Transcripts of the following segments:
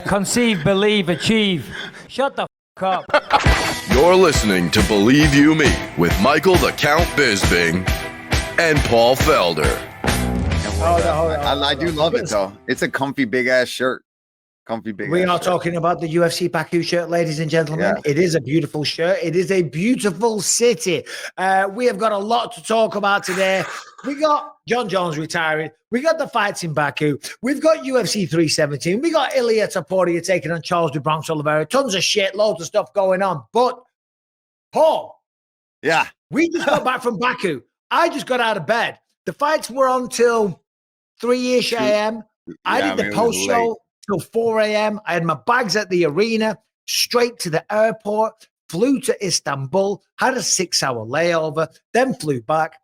conceive, believe, achieve. Shut the f*** up. You're listening to Believe You Me with Michael the Count Bisping and Paul Felder. I do love it though. It's a comfy big ass shirt. We are talking about the UFC Baku shirt, ladies and gentlemen. Yeah. It is a beautiful shirt. It is a beautiful city. We have got a lot to talk about today. We got Jon Jones retiring. We got the fights in Baku. We've got UFC 317. We got Ilia Topuria taking on Charles Olivera. Tons of shit, loads of stuff going on. But Paul, we just got back from Baku. I just got out of bed. The fights were on till 3-ish a.m. I did the post show till 4 a.m. I had my bags at the arena, straight to the airport, flew to Istanbul, had a 6-hour layover, then flew back.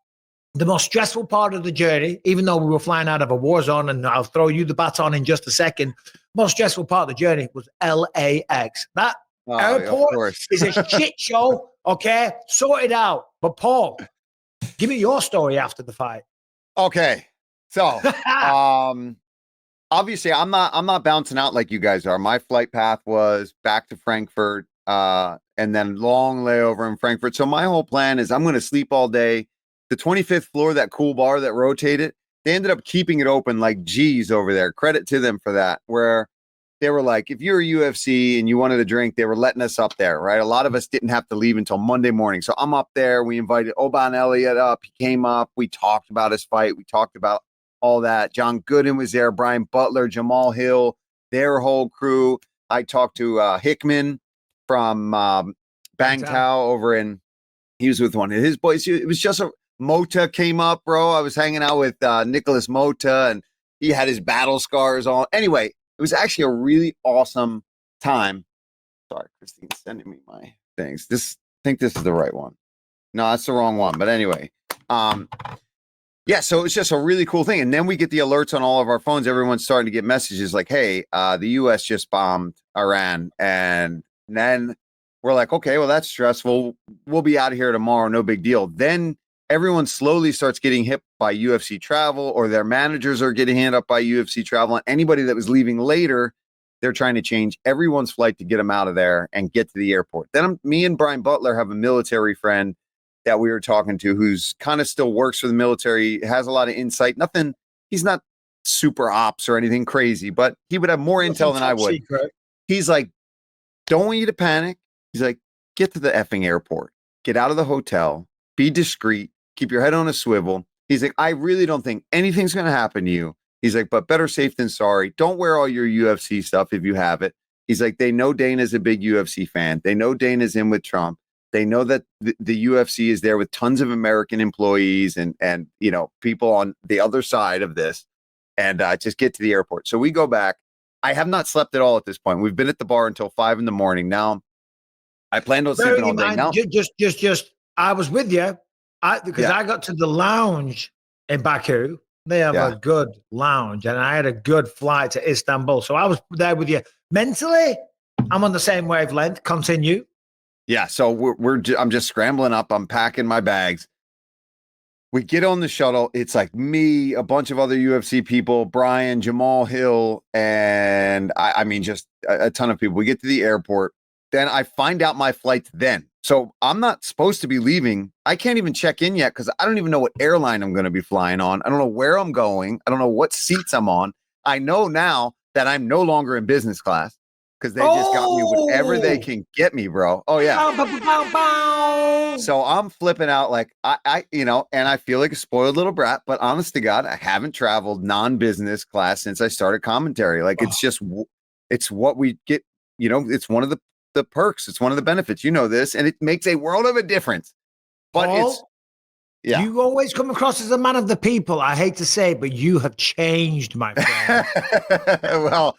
The most stressful part of the journey, even though we were flying out of a war zone, and I'll throw you the baton in just a second, most stressful part of the journey was LAX. That airport is a shit show, okay? Sort it out. But Paul, give me your story after the fight. Okay. So, obviously, I'm not bouncing out like you guys are. My flight path was back to Frankfurt, and then long layover in Frankfurt. So my whole plan is I'm going to sleep all day. The 25th floor, that cool bar that rotated, they ended up keeping it open like G's over there. Credit to them for that. Where they were like, if you're a UFC and you wanted a drink, they were letting us up there, right? A lot of us didn't have to leave until Monday morning. So I'm up there. We invited Oban Elliott up. He came up. We talked about his fight. We talked about all that. John Gooden was there, Brian Butler, Jamal Hill, their whole crew. I talked to Hickman from Bang Tao over in, he was with one of his boys. It was just Mota came up, bro. I was hanging out with Nicholas Mota, and he had his battle scars on. Anyway, it was actually a really awesome time. Sorry, Christine's sending me my things. I think this is the right one. No, that's the wrong one. But anyway, yeah, so it's just a really cool thing. And then we get the alerts on all of our phones. Everyone's starting to get messages like, hey, the U.S. just bombed Iran. And then we're like, okay, well, that's stressful. We'll be out of here tomorrow. No big deal. Then everyone slowly starts getting hit by UFC travel, or their managers are getting hit up by UFC travel. And anybody that was leaving later, they're trying to change everyone's flight to get them out of there and get to the airport. Then me and Brian Butler have a military friend that we were talking to who's kind of still works for the military, has a lot of insight. Nothing, he's not super ops or anything crazy, but he would have more intel than I would. Secret. He's like, don't want you to panic. He's like, get to the effing airport, get out of the hotel, be discreet, keep your head on a swivel. He's like, I really don't think anything's going to happen to you. He's like, but better safe than sorry. Don't wear all your UFC stuff if you have it. He's like, they know Dana's a big UFC fan. They know Dana's in with Trump. They know that the UFC is there with tons of American employees and you know, people on the other side of this, and just get to the airport. So we go back. I have not slept at all at this point. We've been at the bar until 5 a.m. Now I planned on sleeping all day. Now just I was with you because I got to the lounge in Baku. They have a good lounge, and I had a good flight to Istanbul. So I was there with you. Mentally, I'm on the same wavelength. Continue. Yeah, so I'm just scrambling up. I'm packing my bags. We get on the shuttle. It's like me, a bunch of other UFC people, Brian, Jamal Hill, and I mean, just a ton of people. We get to the airport. Then I find out my flight's then. So I'm not supposed to be leaving. I can't even check in yet because I don't even know what airline I'm going to be flying on. I don't know where I'm going. I don't know what seats I'm on. I know now that I'm no longer in business class, because they just got me whatever they can get me, bro. Oh, yeah. So I'm flipping out like I, you know, and I feel like a spoiled little brat, but honest to God, I haven't traveled non-business class since I started commentary. Like, it's just, it's what we get, you know, it's one of the perks. It's one of the benefits, you know this, and it makes a world of a difference. But Paul, you always come across as a man of the people. I hate to say, but you have changed, my friend. Well,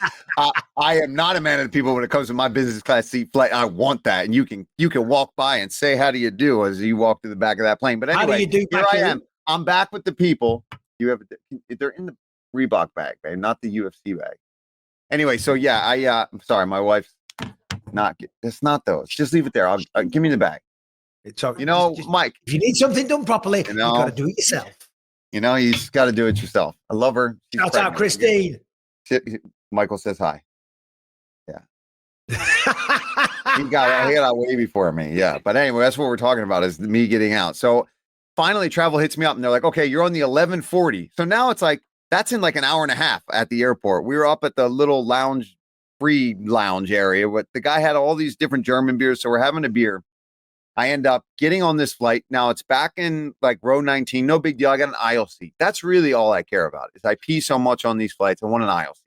I am not a man of the people when it comes to my business class seat flight. I want that, and you can walk by and say, "How do you do?" as you walk to the back of that plane. But anyway, how do you do, here I am. I'm back with the people. They're in the Reebok bag, babe, not the UFC bag. Anyway, so yeah, I'm sorry, my wife's it's not those. Just leave it there. Give me the bag. It's okay. You know, Mike, if you need something done properly, you got to do it yourself. You know, you just got to do it yourself. I love her. Shout out Christine. Michael says hi. He got out way before me. Yeah. But anyway, that's what we're talking about is me getting out. So finally travel hits me up and they're like, okay, you're on the 11:40. So now it's like, that's in like an hour and a half at the airport. We were up at the little free lounge area. What the guy had all these different German beers. So we're having a beer. I end up getting on this flight. Now it's back in like row 19. No big deal. I got an aisle seat. That's really all I care about is I pee so much on these flights. I want an aisle seat.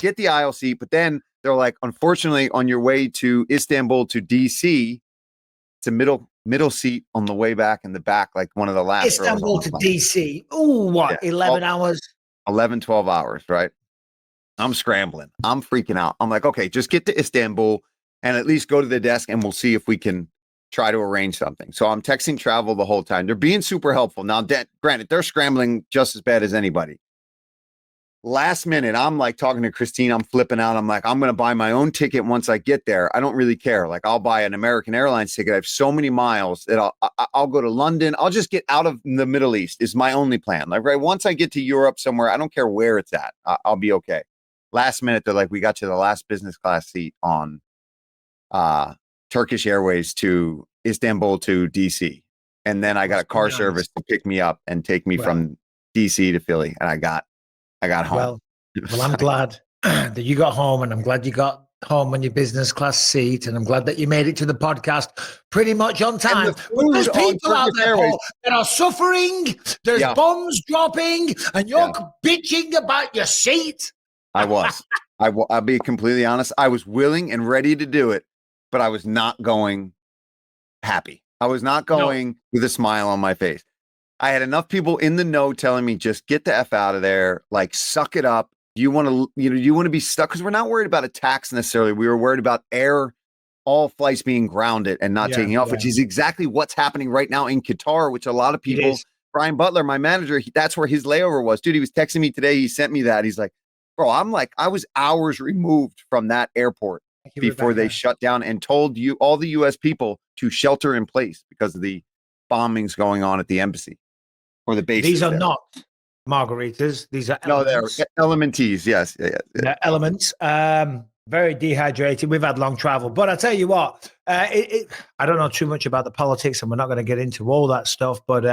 Get the aisle seat. But then they're like, unfortunately, on your way to Istanbul to DC, it's a middle seat on the way back in the back, like one of the last. Istanbul to DC. Oh, what? Yeah. 11 hours? 11, 12 hours, right? I'm scrambling. I'm freaking out. I'm like, okay, just get to Istanbul and at least go to the desk and we'll see if we can try to arrange something. So I'm texting travel the whole time. They're being super helpful. Now, granted, they're scrambling just as bad as anybody. Last minute, I'm like talking to Christine. I'm flipping out. I'm like, I'm going to buy my own ticket once I get there. I don't really care. Like, I'll buy an American Airlines ticket. I have so many miles that I'll go to London. I'll just get out of the Middle East is my only plan. Like, right, once I get to Europe somewhere, I don't care where it's at. I'll be okay. Last minute, they're like, we got you the last business class seat on Turkish Airways to Istanbul to DC. And then I got a car service to pick me up and take me from DC to Philly. And I got home. Well, I'm glad that you got home, and I'm glad you got home on your business class seat, and I'm glad that you made it to the podcast pretty much on time. But there's people out there, Paul, that are suffering. There's bombs dropping, and you're bitching about your seat. I'll be completely honest. I was willing and ready to do it, but I was not going happy. I was not going with a smile on my face. I had enough people in the know telling me, just get the F out of there. Like, suck it up. You want to be stuck? Because we're not worried about a tax necessarily. We were worried about all flights being grounded and not taking off, which is exactly what's happening right now in Qatar, which a lot of people, Brian Butler, my manager, that's where his layover was. Dude, he was texting me today. He sent me that. He's like, bro, I was hours removed from that airport before they shut down and told all the U.S. people to shelter in place because of the bombings going on at the embassy or the base. These are not margaritas. These are elements. No, they're elements. Yes. They're elements. Very dehydrated. We've had long travel, but I tell you what, I don't know too much about the politics, and we're not going to get into all that stuff. But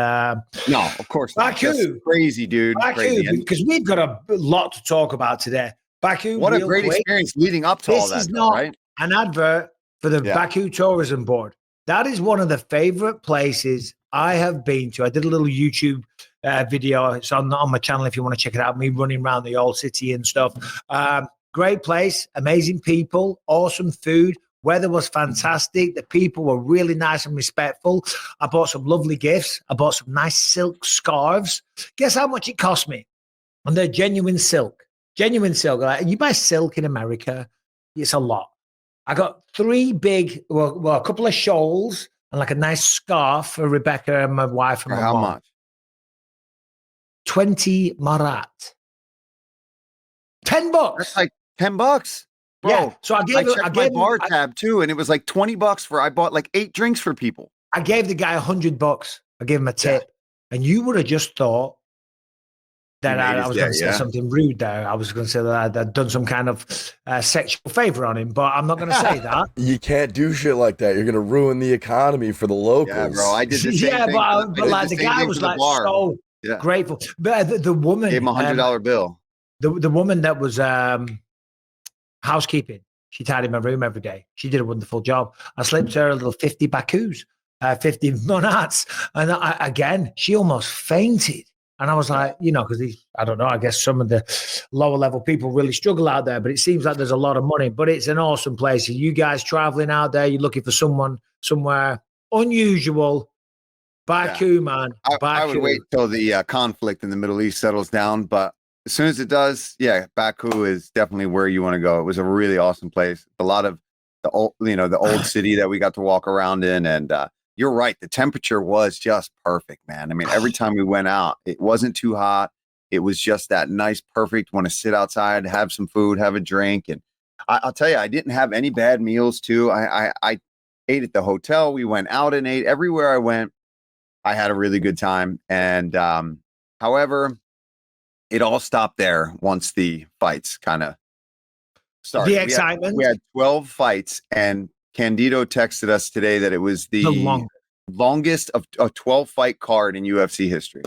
no, of course not. Baku, that's crazy, dude. Baku, because we've got a lot to talk about today. Baku, what a great experience leading up to all that. This is not an advert for the Baku Tourism Board. That is one of the favorite places I have been to. I did a little YouTube video. It's on my channel if you want to check it out. Me running around the old city and stuff. Great place, amazing people, awesome food. Weather was fantastic. The people were really nice and respectful. I bought some lovely gifts. I bought some nice silk scarves. Guess how much it cost me? And they're genuine silk. Genuine silk. Like, you buy silk in America, it's a lot. I got three big, a couple of shawls and like a nice scarf for Rebecca and my wife and my mom. How much? 20 marat. $10. That's like $10, bro. Yeah. So I gave my bar tab too, and it was like $20 I bought like 8 drinks for people. I gave the guy $100. I gave him a tip, and you would have just thought that I was going to say something rude there. I was going to say that I'd done some kind of sexual favor on him, but I'm not going to say that. You can't do shit like that. You're going to ruin the economy for the locals. Yeah, bro. I did the same thing. But like the guy was like so grateful. But the woman gave him $100 bill. The woman that was housekeeping, she tidied my room every day. She did a wonderful job. I slipped her a little 50 Bakus, 50 monats. And again, she almost fainted. And I was like, because I don't know, I guess some of the lower level people really struggle out there, but it seems like there's a lot of money. But it's an awesome place. You guys traveling out there, you're looking for somewhere unusual. Baku, man. Baku. I would wait till the conflict in the Middle East settles down, but as soon as it does, Baku is definitely where you want to go. It was a really awesome place. A lot of the old city that we got to walk around in. And you're right. The temperature was just perfect, man. I mean, every time we went out, it wasn't too hot. It was just that nice, perfect, want to sit outside, have some food, have a drink. And I'll tell you, I didn't have any bad meals too. I ate at the hotel. We went out and ate. Everywhere I went, I had a really good time. And however, it all stopped there once the fights kind of Sorry. The excitement. We had 12 fights, and Candido texted us today that it was the longest of a 12-fight card in UFC history.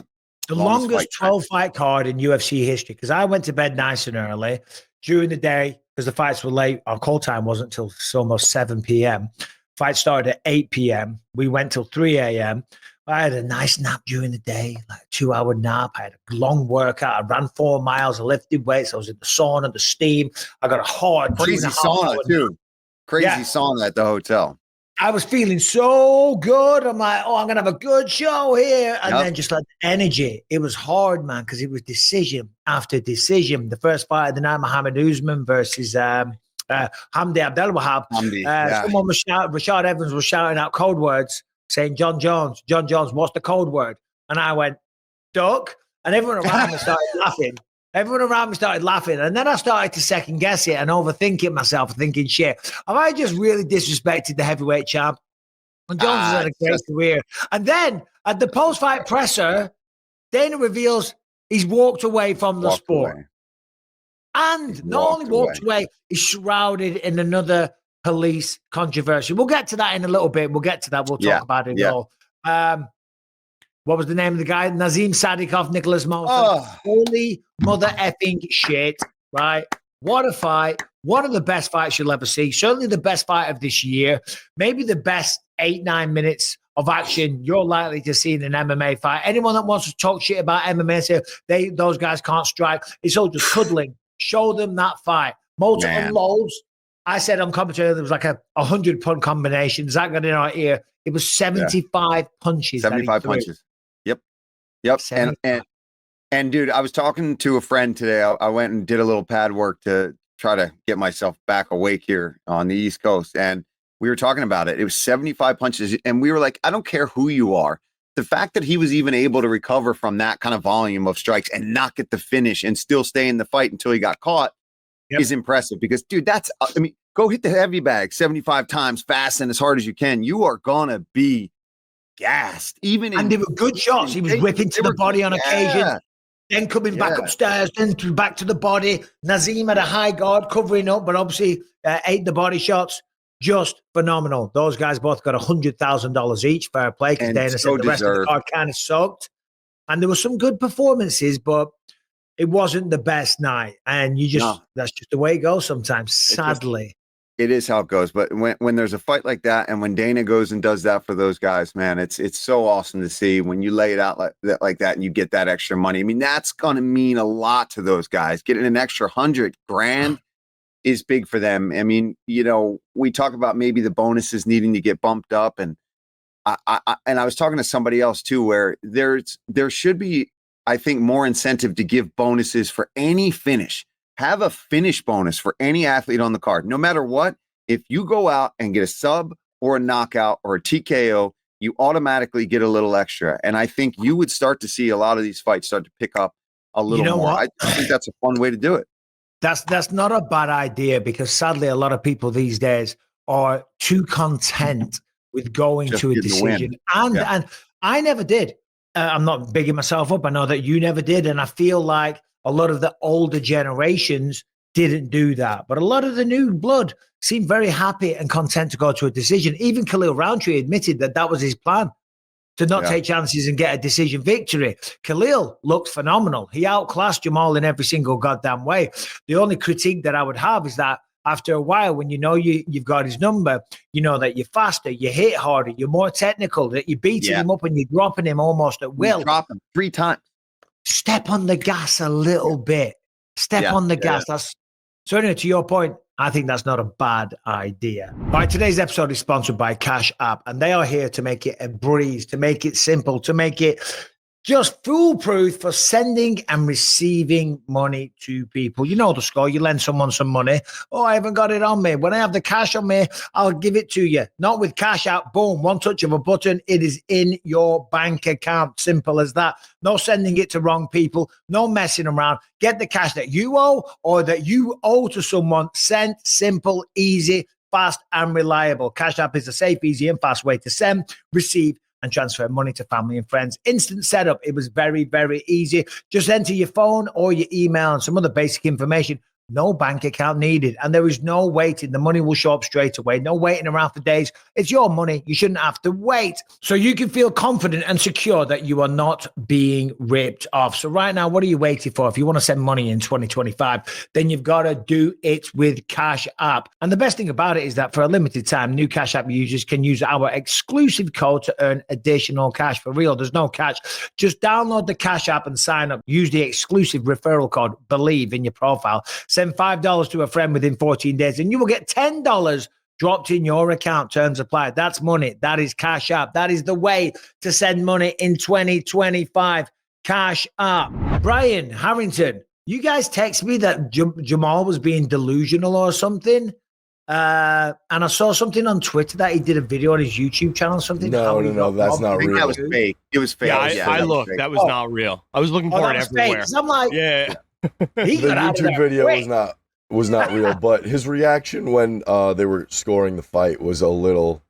The longest 12-fight card in UFC history, because I went to bed nice and early during the day because the fights were late. Our call time wasn't until almost 7 p.m. Fight started at 8 p.m. We went till 3 a.m. I had a nice nap during the day, like a 2-hour nap. I had a long workout. I ran 4 miles. I lifted weights. I was in the sauna, the steam. I got a hard crazy sauna too. Crazy sauna at the hotel. I was feeling so good. I'm like, I'm going to have a good show here. And then just like the energy, it was hard, man, because it was decision after decision. The first fight of the night, Muhammad Usman versus Hamdi Abdelwahab. Someone was shouting, Rashad Evans was shouting out code words saying, Jon Jones, what's the code word? And I went, duck. And everyone around me started laughing. And then I started to second guess it and overthink it myself, thinking, shit, have I just really disrespected the heavyweight champ? And Jones has had a great career. And then at the post-fight presser, Dana reveals he's walked away from the sport. And not only walked away, he's shrouded in another police controversy. We'll get to that in a little bit. We'll talk about it all. What was the name of the guy? Nazim Sadikov, Nicholas Molson. Holy mother effing shit, right? What a fight. One of the best fights you'll ever see. Certainly the best fight of this year. Maybe the best 8-9 minutes of action you're likely to see in an MMA fight. Anyone that wants to talk shit about MMA, say those guys can't strike. It's all just cuddling. Show them that fight. Molson unloads. I said on commentary there was like a 100-punch combination. Zach got in our ear. It was 75 punches. 75 punches. Yep. And dude, I was talking to a friend today. I went and did a little pad work to try to get myself back awake here on the East Coast. And we were talking about it. It was 75 punches. And we were like, I don't care who you are. The fact that he was even able to recover from that kind of volume of strikes and not get the finish and still stay in the fight until he got caught is impressive. Because, dude, go hit the heavy bag 75 times fast and as hard as you can. You are going to be gassed. And they were good shots. He was whipping to the body on occasion, then coming back upstairs, then back to the body. Nazim had a high guard covering up, but obviously ate the body shots. Just phenomenal. Those guys both got $100,000 each. Fair play, because Dana said the rest of the card kind of sucked. And there were some good performances, but it wasn't the best night. And that's just the way it goes sometimes, sadly. It is how it goes. But when there's a fight like that, and when Dana goes and does that for those guys, man, it's so awesome to see when you lay it out like that and you get that extra money. I mean, that's going to mean a lot to those guys. Getting an extra $100,000 is big for them. I mean, we talk about maybe the bonuses needing to get bumped up, and I was talking to somebody else too, where there should be, I think, more incentive to give bonuses for any finish. Have a finish bonus for any athlete on the card, no matter what. If you go out and get a sub or a knockout or a TKO, you automatically get a little extra. And I think you would start to see a lot of these fights start to pick up a little more. I think that's a fun way to do it. That's not a bad idea, because sadly a lot of people these days are too content with going to a decision. And I never did. I'm not bigging myself up. I know that you never did. And I feel like a lot of the older generations didn't do that. But a lot of the new blood seemed very happy and content to go to a decision. Even Khalil Roundtree admitted that was his plan, to not take chances and get a decision victory. Khalil looked phenomenal. He outclassed Jamal in every single goddamn way. The only critique that I would have is that after a while, when you've got his number, you know that you're faster, you hit harder, you're more technical, that you're beating him up and you're dropping him almost at will. You drop him 3 times. Step on the gas a little bit. Step on the gas. So anyway, to your point, I think that's not a bad idea. All right, today's episode is sponsored by Cash App, and they are here to make it a breeze, to make it simple, to make it just foolproof for sending and receiving money to people. You know the score. You lend someone some money. Oh, I haven't got it on me. When I have the cash on me, I'll give it to you. Not with Cash App. Boom. One touch of a button. It is in your bank account. Simple as that. No sending it to wrong people. No messing around. Get the cash that you owe or that you owe to someone. Sent, simple, easy, fast, and reliable. Cash App is a safe, easy, and fast way to send, receive, and transfer money to family and friends. Instant setup. It was very, very easy. Just enter your phone or your email and some other basic information. no bank account needed. And there is no waiting. The money will show up straight away. No waiting around for days. It's your money. You shouldn't have to wait. So you can feel confident and secure that you are not being ripped off. So right now, what are you waiting for? If you want to send money in 2025, then you've got to do it with Cash App. And the best thing about it is that for a limited time, new Cash App users can use our exclusive code to earn additional cash. For real, there's no catch. Just download the Cash App and sign up. Use the exclusive referral code BELIEVE in your profile. Send $5 to a friend within 14 days and you will get $10 dropped in your account. Terms apply. That's money. That is Cash App. That is the way to send money in 2025. Cash App. Brian, Harrington, you guys text me that Jamal was being delusional or something. And I saw something on Twitter that he did a video on his YouTube channel or something. No, that's not real. That was fake. It was fake. Yeah, I looked. That was not real. I was looking for it everywhere. I'm like, yeah. The YouTube video was not real, but his reaction when they were scoring the fight was a little.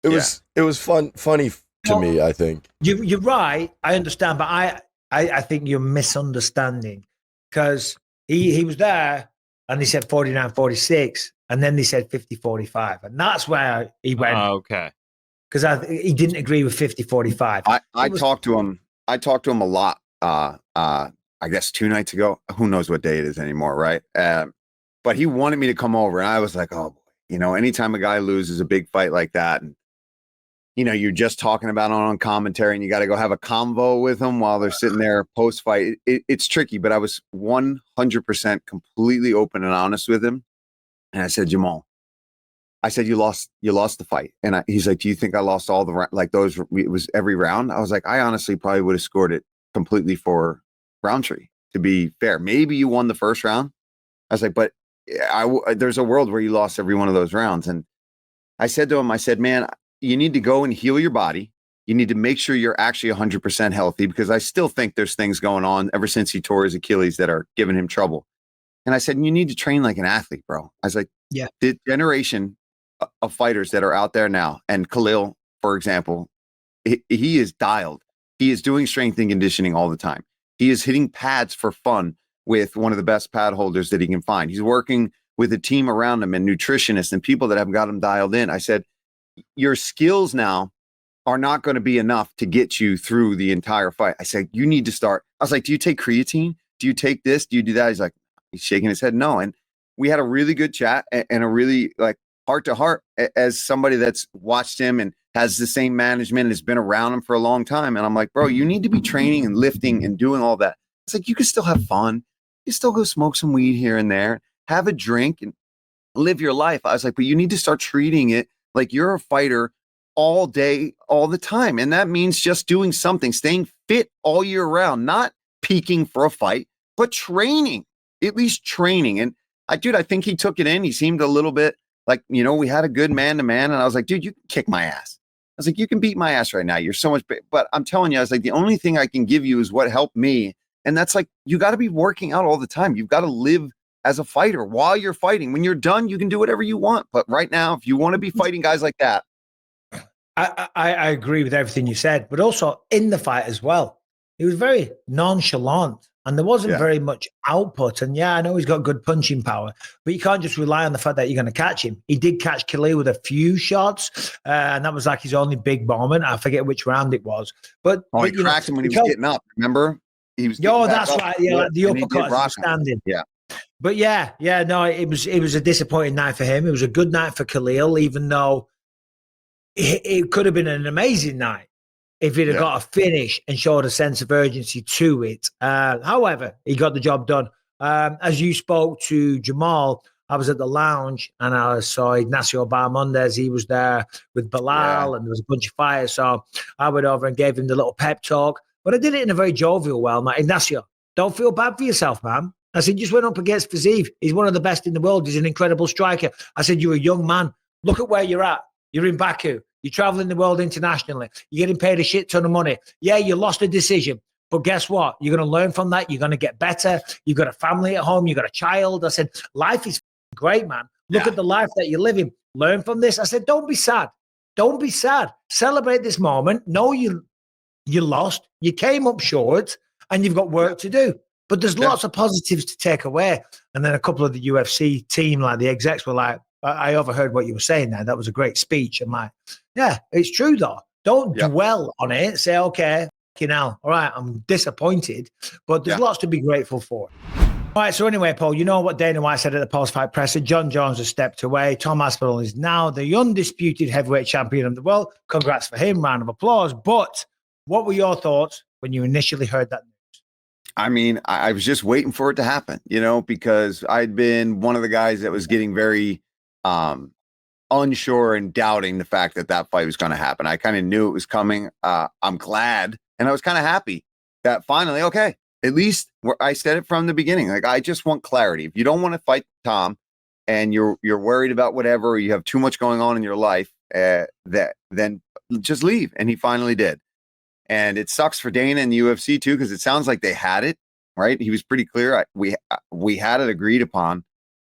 It was funny to me. I think you're right. I understand, but I think you're misunderstanding because he was there and he said 49-46. And then they said 50-45. And that's where he went. Okay. Because he didn't agree with 50-45. I talked to him. I talked to him a lot. I guess 2 nights ago. Who knows what day it is anymore, right? But he wanted me to come over. And I was like, oh, boy. Anytime a guy loses a big fight like that, and, you're just talking about it on commentary and you got to go have a convo with them while they're sitting there post-fight. It's tricky, but I was 100% completely open and honest with him. And I said, Jamal, I said, you lost the fight. And he's like, do you think I lost all the those? It was every round. I was like, I honestly probably would have scored it completely for Roundtree, to be fair. Maybe you won the first round. I was like, but there's a world where you lost every one of those rounds. And I said to him, I said, man, you need to go and heal your body. You need to make sure you're actually 100% healthy, because I still think there's things going on ever since he tore his Achilles that are giving him trouble. And I said, you need to train like an athlete, bro. I was like, yeah, the generation of fighters that are out there now, and Khalil, for example, he is dialed. He is doing strength and conditioning all the time. He is hitting pads for fun with one of the best pad holders that he can find. He's working with a team around him and nutritionists and people that have got him dialed in. I said, your skills now are not going to be enough to get you through the entire fight. I said, you need to start. I was like, do you take creatine? Do you take this? Do you do that? He's like, he's shaking his head no. And we had a really good chat and a really heart to heart as somebody that's watched him and has the same management and has been around him for a long time. And I'm like, bro, you need to be training and lifting and doing all that. It's like, you can still have fun. You still go smoke some weed here and there, have a drink and live your life. I was like, but you need to start treating it like you're a fighter all day, all the time. And that means just doing something, staying fit all year round, not peaking for a fight, but training. At least training. And I think he took it in. He seemed a little bit like, we had a good man-to-man. And I was like, dude, you can kick my ass. I was like, you can beat my ass right now. You're so much better. But I'm telling you, I was like, the only thing I can give you is what helped me. And that's like, you got to be working out all the time. You've got to live as a fighter while you're fighting. When you're done, you can do whatever you want. But right now, if you want to be fighting guys like that. I agree with everything you said, but also in the fight as well. He was very nonchalant. And there wasn't very much output. And I know he's got good punching power, but you can't just rely on the fact that you're going to catch him. He did catch Khalil with a few shots, and that was like his only big moment. I forget which round it was. But he cracked him when he was getting up. Remember? He was. That's right. Yeah, the uppercut was standing. Yeah. But it was a disappointing night for him. It was a good night for Khalil, even though it could have been an amazing night if he'd have got a finish and showed a sense of urgency to it. However, he got the job done. As you spoke to Jamal, I was at the lounge and I saw Ignacio Barmondes. He was there with Bilal and there was a bunch of fighters. So I went over and gave him the little pep talk. But I did it in a very jovial way. I'm like, Ignacio, don't feel bad for yourself, man. I said, just went up against Fiziev. He's one of the best in the world. He's an incredible striker. I said, you're a young man. Look at where you're at. You're in Baku. You're traveling the world internationally. You're getting paid a shit ton of money. Yeah, you lost a decision. But guess what? You're going to learn from that. You're going to get better. You've got a family at home. You've got a child. I said, life is great, man. Look at the life that you're living. Learn from this. I said, don't be sad. Don't be sad. Celebrate this moment. Know you lost. You came up short and you've got work to do. But there's lots of positives to take away. And then a couple of the UFC team, like the execs, were like, I overheard what you were saying there. That was a great speech. I'm like, yeah, it's true though. Don't dwell on it. Say, okay, all right, I'm disappointed, but there's lots to be grateful for. All right, so anyway, Paul, you know what Dana White said at the post-fight presser. Jon Jones has stepped away. Tom Aspinall is now the undisputed heavyweight champion of the world. Congrats for him. Round of applause. But what were your thoughts when you initially heard that news? I mean, I was just waiting for it to happen, because I'd been one of the guys that was getting very unsure and doubting the fact that fight was going to happen. I kind of knew it was coming. I'm glad, and I was kind of happy that finally, okay, at least I said it from the beginning. Like, I just want clarity. If you don't want to fight Tom and you're worried about whatever, or you have too much going on in your life, then just leave. And he finally did. And it sucks for Dana and the UFC too, because it sounds like they had it, right? He was pretty clear. We had it agreed upon,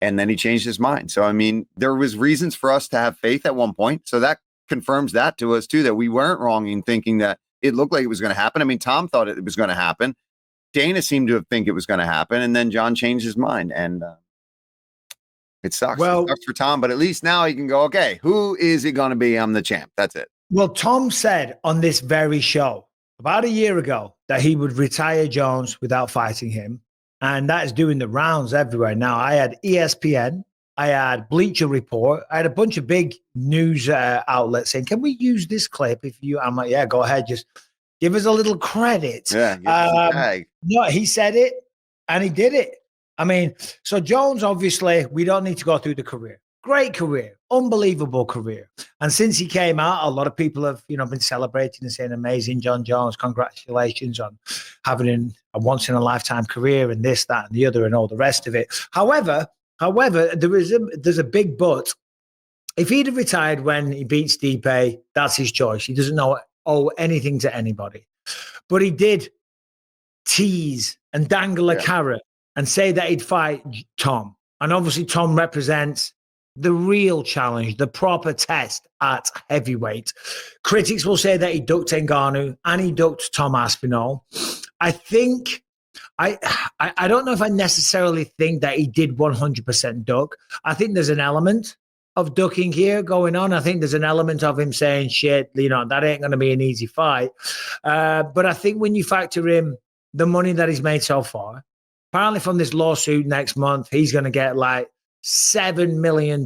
and then he changed his mind. So, I mean, there was reasons for us to have faith at one point. So that confirms that to us too, that we weren't wrong in thinking that it looked like it was going to happen. I mean, Tom thought it was going to happen. Dana seemed to think it was going to happen. And then Jon changed his mind. And it sucks. Well, it sucks for Tom, but at least now he can go, okay, who is it going to be? I'm the champ. That's it. Well, Tom said on this very show about a year ago that he would retire Jones without fighting him. And that is doing the rounds everywhere. Now, I had ESPN, I had Bleacher Report, I had a bunch of big news outlets saying, can we use this clip? I'm like, yeah, go ahead. Just give us a little credit. Yeah. No, he said it and he did it. I mean, so Jones, obviously, we don't need to go through the career. Great career, unbelievable career. And since he came out, a lot of people have, been celebrating and saying, amazing, Jon Jones, congratulations on having a once-in-a-lifetime career and this, that, and the other and all the rest of it. However, there's a big but. If he'd have retired when he beat Stipe, that's his choice. He doesn't owe anything to anybody. But he did tease and dangle a carrot and say that he'd fight Tom. And obviously Tom represents the real challenge, the proper test at heavyweight. Critics will say that he ducked Ngannou and he ducked Tom Aspinall. I think, I don't know if I necessarily think that he did 100% duck. I think there's an element of ducking here going on. I think there's an element of him saying, shit, that ain't going to be an easy fight. But I think when you factor in the money that he's made so far, apparently from this lawsuit next month, he's going to get like $7 million.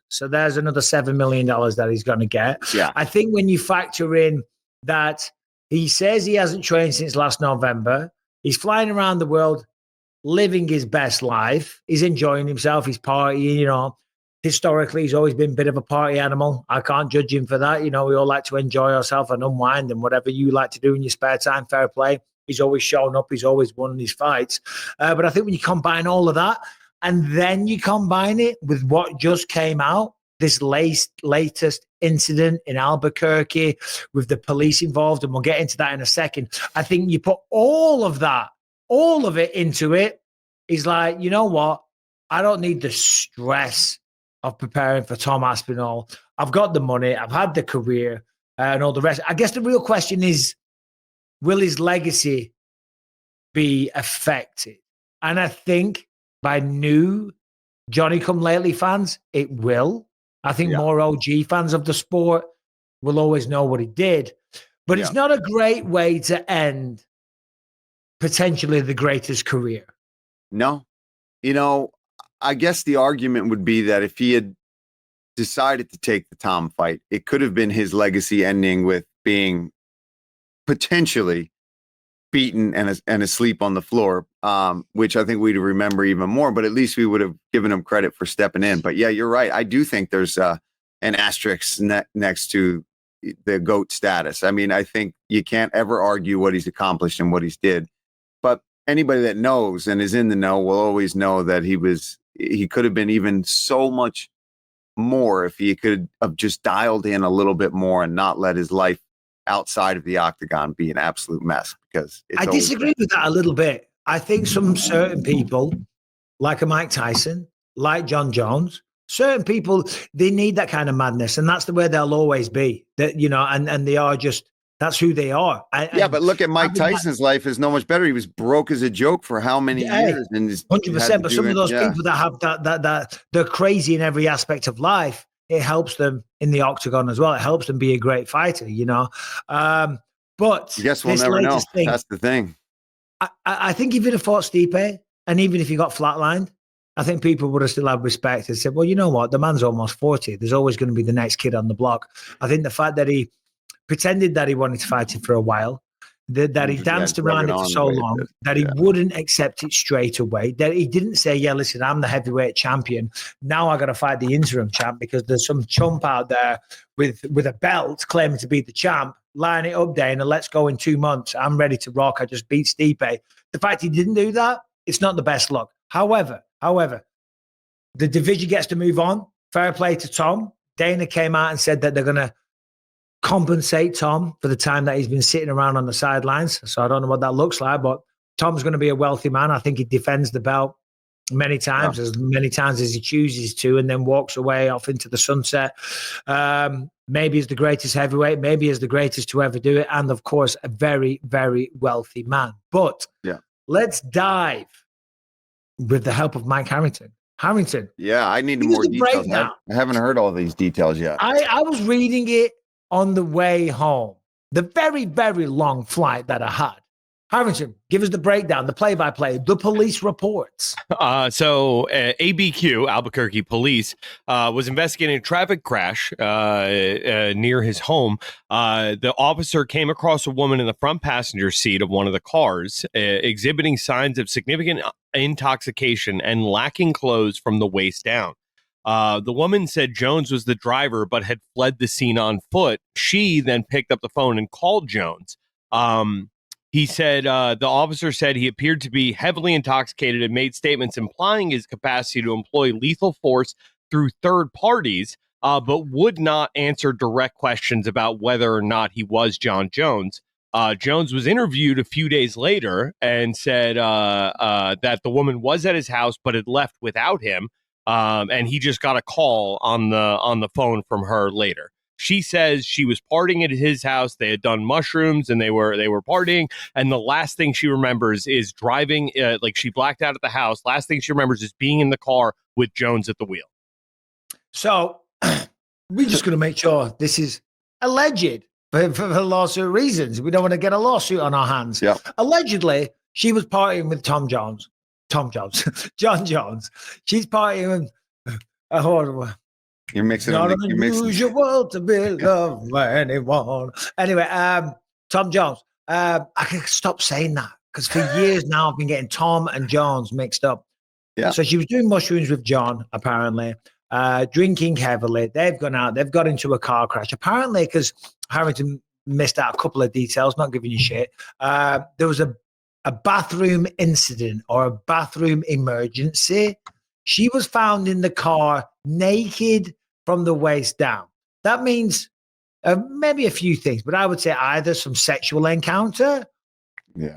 So there's another $7 million that he's going to get. Yeah. I think when you factor in that he says he hasn't trained since last November, he's flying around the world, living his best life. He's enjoying himself. He's partying, Historically, he's always been a bit of a party animal. I can't judge him for that. We all like to enjoy ourselves and unwind and whatever you like to do in your spare time, fair play. He's always shown up. He's always won his fights. But I think when you combine all of that, and then you combine it with what just came out, this latest incident in Albuquerque with the police involved, and we'll get into that in a second. I think you put all of it into it, is like, you know what? I don't need the stress of preparing for Tom Aspinall. I've got the money. I've had the career and all the rest. I guess the real question is, will his legacy be affected? And I think by new Johnny-come-lately fans, it will. I think more OG fans of the sport will always know what he did. But it's not a great way to end potentially the greatest career. No. I guess the argument would be that if he had decided to take the Tom fight, it could have been his legacy ending with being potentially beaten and asleep on the floor, which I think we'd remember even more, but at least we would have given him credit for stepping in. But yeah, you're right. I do think there's an asterisk next to the GOAT status. I mean, I think you can't ever argue what he's accomplished and what he's did, but anybody that knows and is in the know will always know that he could have been even so much more if he could have just dialed in a little bit more and not let his life outside of the octagon be an absolute mess. Because I disagree with that a little bit. I think some certain people, like a Mike Tyson, like Jon Jones, certain people, they need that kind of madness, and that's the way they'll always be. That and they are just That's who they are. But look at Mike Tyson's life is no much better. He was broke as a joke for how many years? And 100%. But some of those people that have that they're crazy in every aspect of life, it helps them in the octagon as well. It helps them be a great fighter, you know. But I guess we'll never know. That's the thing. I think if he'd have fought Stipe, and even if he got flatlined, I think people would have still had respect and said, well, you know what? The man's almost 40. There's always going to be the next kid on the block. I think the fact that he pretended that he wanted to fight it for a while, that he danced around it for so long, that he wouldn't accept it straight away, that he didn't say, yeah, listen, I'm the heavyweight champion. Now I got to fight the interim champ because there's some chump out there with a belt claiming to be the champ. Line it up, Dana. Let's go in 2 months. I'm ready to rock. I just beat Stipe. The fact he didn't do that, it's not the best look. However, the division gets to move on. Fair play to Tom. Dana came out and said that they're going to compensate Tom for the time that he's been sitting around on the sidelines. So I don't know what that looks like, but Tom's going to be a wealthy man. I think he defends the belt many times, as many times as he chooses to, and then walks away off into the sunset. Maybe he's the greatest heavyweight, maybe he's the greatest to ever do it, and of course, a very, very wealthy man. But let's dive with the help of Mike Harrington. Harrington. Yeah, I need more details. I haven't heard all these details yet. I was reading it on the way home. The very, very long flight that I had. Harrington, give us the breakdown, the play-by-play, the police reports. So ABQ, Albuquerque Police, was investigating a traffic crash near his home. The officer came across a woman in the front passenger seat of one of the cars, exhibiting signs of significant intoxication and lacking clothes from the waist down. The woman said Jones was the driver, but had fled the scene on foot. She then picked up the phone and called Jones. He said the officer said he appeared to be heavily intoxicated and made statements implying his capacity to employ lethal force through third parties, but would not answer direct questions about whether or not he was Jon Jones. Jones was interviewed a few days later and said that the woman was at his house but had left without him, and he just got a call on the phone from her later. She says she was partying at his house. They had done mushrooms and they were partying. And the last thing she remembers is driving, like she blacked out at the house. Last thing she remembers is being in the car with Jones at the wheel. So we're just going to make sure this is alleged for lawsuit reasons. We don't want to get a lawsuit on our hands. Yeah. Allegedly, she was partying with Jon Jones. She's partying with You're mixing not up. unusual to be loved by anyone. Anyway, Tom Jones. I can stop saying that because for years now I've been getting Tom and Jones mixed up. Yeah. So she was doing mushrooms with John, apparently, drinking heavily. They've gone out. They've got into a car crash. Apparently, because Harrington missed out a couple of details, not giving you shit. There was a bathroom incident or a bathroom emergency. She was found in the car naked from the waist down. That means maybe a few things, but I would say either some sexual encounter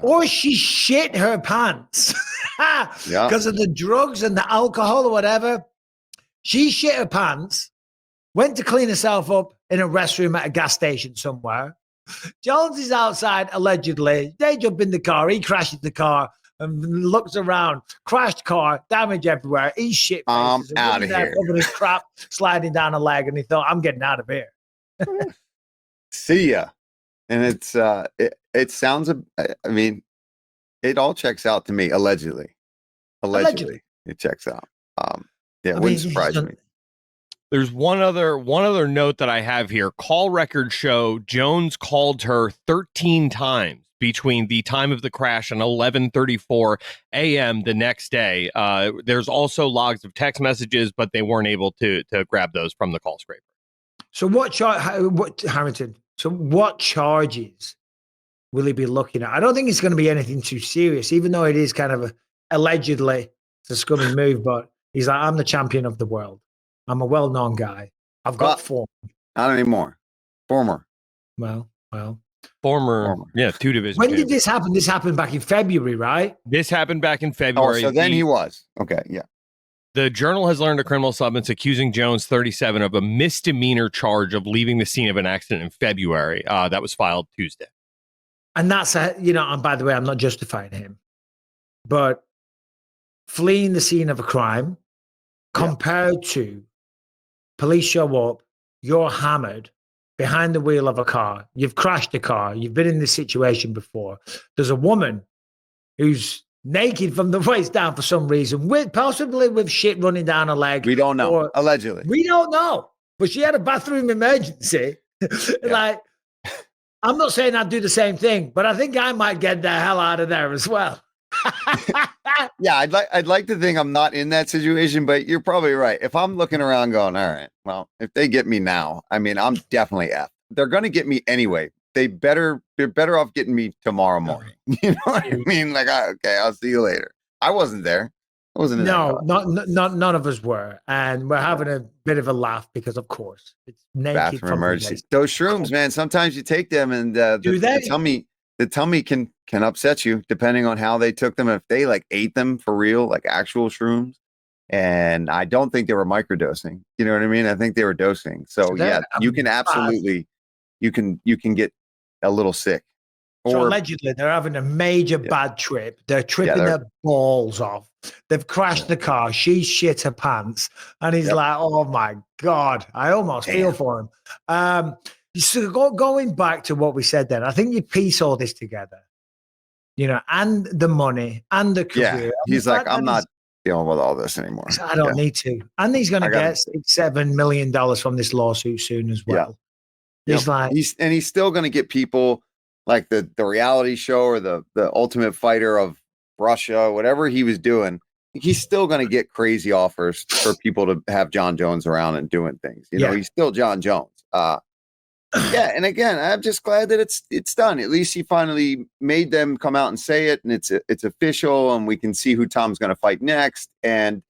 or she shit her pants because of the drugs and the alcohol or whatever. She shit her pants, went to clean herself up in a restroom at a gas station somewhere. Jones is outside, allegedly. They jump in the car. He crashes the car and looks around. Crashed car, damage everywhere. He's shit. I'm out of here. Covered in crap, sliding down a leg, and he thought, "I'm getting out of here." See ya. And it's it sounds. I mean, it all checks out to me. Allegedly, it checks out. It wouldn't surprise me. There's one other note that I have here. Call records show Jones called her 13 times between the time of the crash and 11:34 a.m. the next day. There's also logs of text messages, but they weren't able to grab those from the call scraper. So what Harrington? So what charges will he be looking at? I don't think it's going to be anything too serious, even though it is kind of allegedly it's a scummy move. But he's like, I'm the champion of the world. I'm a well-known guy. I've got form. Not anymore. Former. Well. Former. Yeah, 2 divisions. When did this happen? This happened back in February, right? This happened back in February. Oh, so then he was. Okay, yeah. The Journal has learned a criminal summons accusing Jones, 37, of a misdemeanor charge of leaving the scene of an accident in February. That was filed Tuesday. And that's, and by the way, I'm not justifying him, but fleeing the scene of a crime compared to police show up, you're hammered behind the wheel of a car, you've crashed a car, you've been in this situation before. There's a woman who's naked from the waist down for some reason, possibly with shit running down her leg. We don't know. Allegedly. We don't know. But she had a bathroom emergency. Like, I'm not saying I'd do the same thing, but I think I might get the hell out of there as well. Yeah, I'd like to think I'm not in that situation, but you're probably right. If I'm looking around going, all right, well, if they get me now, I mean, I'm definitely F. They're going to get me anyway. They're better off getting me tomorrow morning. You know what I mean? Like, okay, I'll see you later. I wasn't there. I wasn't in No, none of us were. And we're having a bit of a laugh because, of course, it's naked bathroom from emergencies. Those shrooms, man, sometimes you take them and the tummy can upset you depending on how they took them. If they like ate them for real, like actual shrooms. And I don't think they were microdosing. You know what I mean? I think they were dosing. So yeah, you can absolutely, you can get a little sick. So allegedly, they're having a major bad trip. They're tripping their balls off. They've crashed the car. She shit her pants. And he's like, oh, my God. I almost feel for him. So going back to what we said then, I think you piece all this together, and the money and the career. Yeah, he's like, I'm not dealing with all this anymore. I don't need to. And he's going to get $6-7 million from this lawsuit soon as well. Yeah. He's he's still going to get people like the reality show or the Ultimate Fighter of Russia, whatever he was doing. He's still going to get crazy offers for people to have Jon Jones around and doing things. He's still Jon Jones. And again, I'm just glad that it's done. At least he finally made them come out and say it, and it's official, and we can see who Tom's going to fight next. And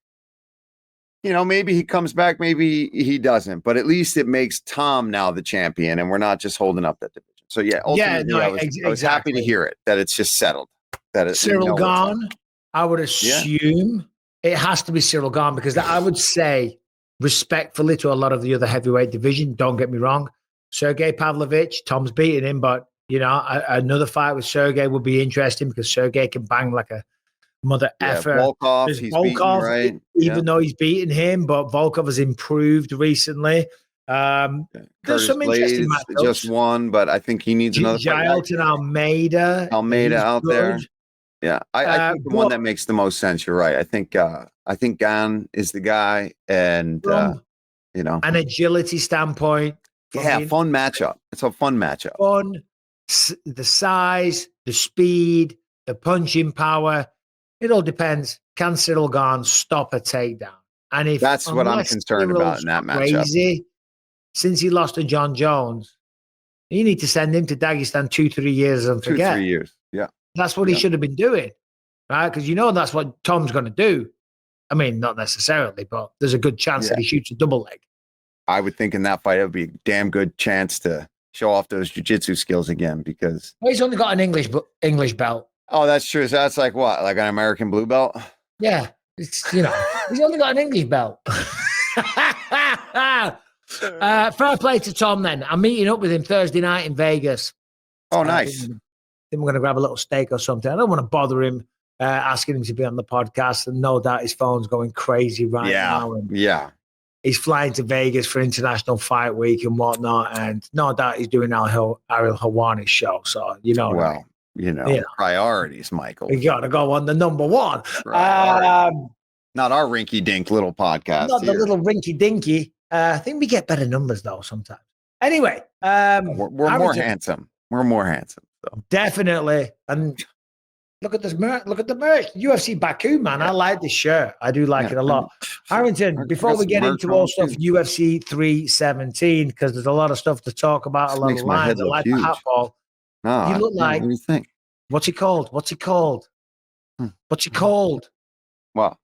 maybe he comes back, maybe he doesn't, but at least it makes Tom now the champion, and we're not just holding up that division. So I was happy to hear it, that it's just settled. That it's Cyril gone. I would assume it has to be Cyril gone, because I would say respectfully to a lot of the other heavyweight division, don't get me wrong, Sergey Pavlovich, Tom's beating him, but another fight with Sergey would be interesting because Sergey can bang like a mother effer. Volkov, he's Volkov, right? Even though he's beaten him, but Volkov has improved recently. There's some interesting matchups. Just one, but I think he needs another fight. And Almeida out there. Yeah, I think the one that makes the most sense. You're right. I think Gan is the guy, and an agility standpoint. Fun matchup. It's a fun matchup. Fun, the size, the speed, the punching power. It all depends. Can Cyril Gane stop a takedown? And if that's what I'm concerned about in that matchup. Since he lost to Jon Jones, you need to send him to Dagestan 2-3 years and forget. 2-3 years. Yeah. That's what he should have been doing. Right? Because that's what Tom's going to do. I mean, not necessarily, but there's a good chance that he shoots a double leg. I would think in that fight, it would be a damn good chance to show off those jiu-jitsu skills again, because he's only got an English belt. Oh, that's true. So that's like what? Like an American blue belt? Yeah. It's, he's only got an English belt. Fair play to Tom then. I'm meeting up with him Thursday night in Vegas. Oh, nice. Then we're going to grab a little steak or something. I don't want to bother him asking him to be on the podcast, and no doubt his phone's going crazy now. And he's flying to Vegas for International Fight Week and whatnot, and no doubt he's doing Ariel Helwani's show. So, priorities, Michael. We got to go on the number one. Not our rinky-dink little podcast. Not the little rinky-dinky. I think we get better numbers, though, sometimes. Anyway. We're more handsome. We're more handsome. So. Definitely. And look at this merch. Look at the merch. UFC Baku, man. I like this shirt. I do like it a lot. Harrington, before we get into all stuff UFC 317, because there's a lot of stuff to talk about, a lot of lines. I like the hat ball. No, you look like, what do you think? What's he called? What's he called? What?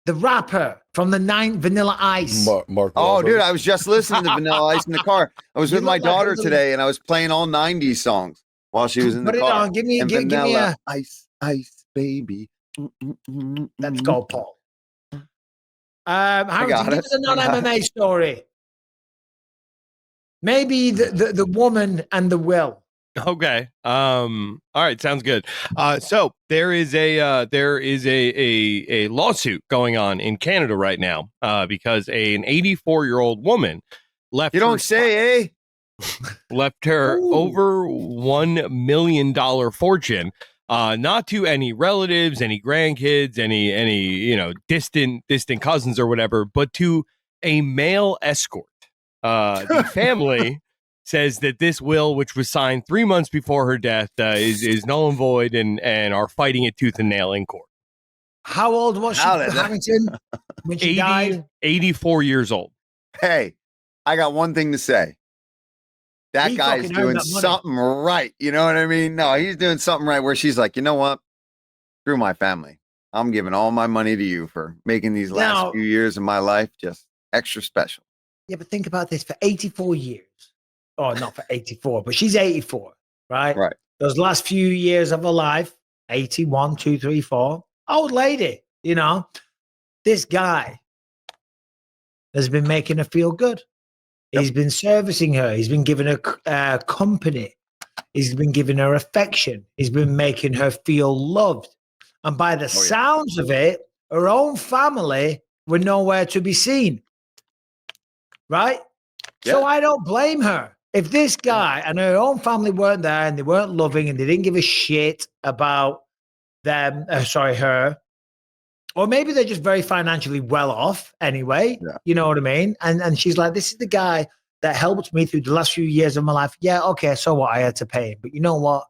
The rapper from the 9 Vanilla Ice. Mark dude, I was just listening to Vanilla Ice in the car. I was with my daughter today, and I was playing all 90s songs while she was in the car. Put it on. Give me a ice, baby. Let's go, Paul. Harrington, give us a non-MMA story. Maybe the woman and the will. Okay. All right. Sounds good. So there is a lawsuit going on in Canada right now because an 84-year-old woman left. You don't say, eh? Left her over $1 million fortune, not to any relatives, any grandkids, any distant cousins or whatever, but to a male escort. The family says that this will, which was signed 3 months before her death, is null and void, and are fighting it tooth and nail in court. How old was she, Harrington, when she died? 84 years old. Hey, I got one thing to say. That guy's doing something right. You know what I mean? No, he's doing something right where she's like, you know what? Screw my family. I'm giving all my money to you for making these last few years of my life just extra special. Yeah, but think about this. For 84 years. Oh, not for 84, but she's 84, right? Right. Those last few years of her life, 81, 2, 3, 4. Old lady, this guy has been making her feel good. Yep. He's been servicing her. He's been giving her company. He's been giving her affection. He's been making her feel loved. And by the sounds of it, her own family were nowhere to be seen. Right? Yep. So I don't blame her. If this guy and her own family weren't there and they weren't loving and they didn't give a shit about them, her, or maybe they're just very financially well off anyway. Yeah. You know what I mean? And she's like, this is the guy that helped me through the last few years of my life. Yeah, okay, so what? I had to pay him. But you know what?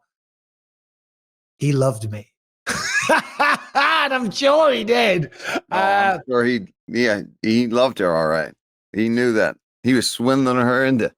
He loved me. And I'm sure he did. I'm sure he loved her all right. He knew that. He was swindling her into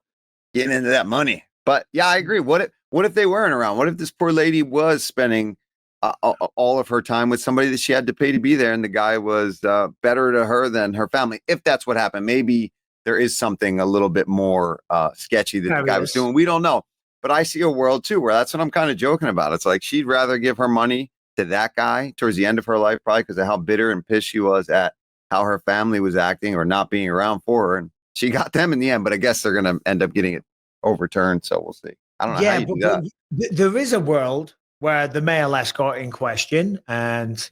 getting into that money. But yeah, I agree. What if they weren't around? What if this poor lady was spending all of her time with somebody that she had to pay to be there, and the guy was better to her than her family? If that's what happened, maybe there is something a little bit more sketchy that the guy was doing. We don't know. But I see a world too where that's what I'm kind of joking about. It's like she'd rather give her money to that guy towards the end of her life, probably because of how bitter and pissed she was at how her family was acting or not being around for her. And she got them in the end, but I guess they're going to end up getting it overturned. So we'll see. I don't know how you do that. There is a world where the male escort in question, and,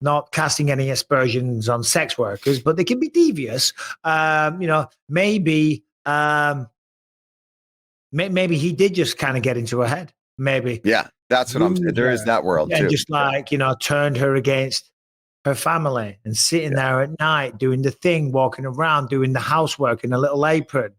not casting any aspersions on sex workers, but they can be devious. Maybe he did just kind of get into her head. Maybe. Yeah, that's what I'm saying. There is that world too. Just turned her against her family and sitting there at night doing the thing, walking around, doing the housework in a little apron,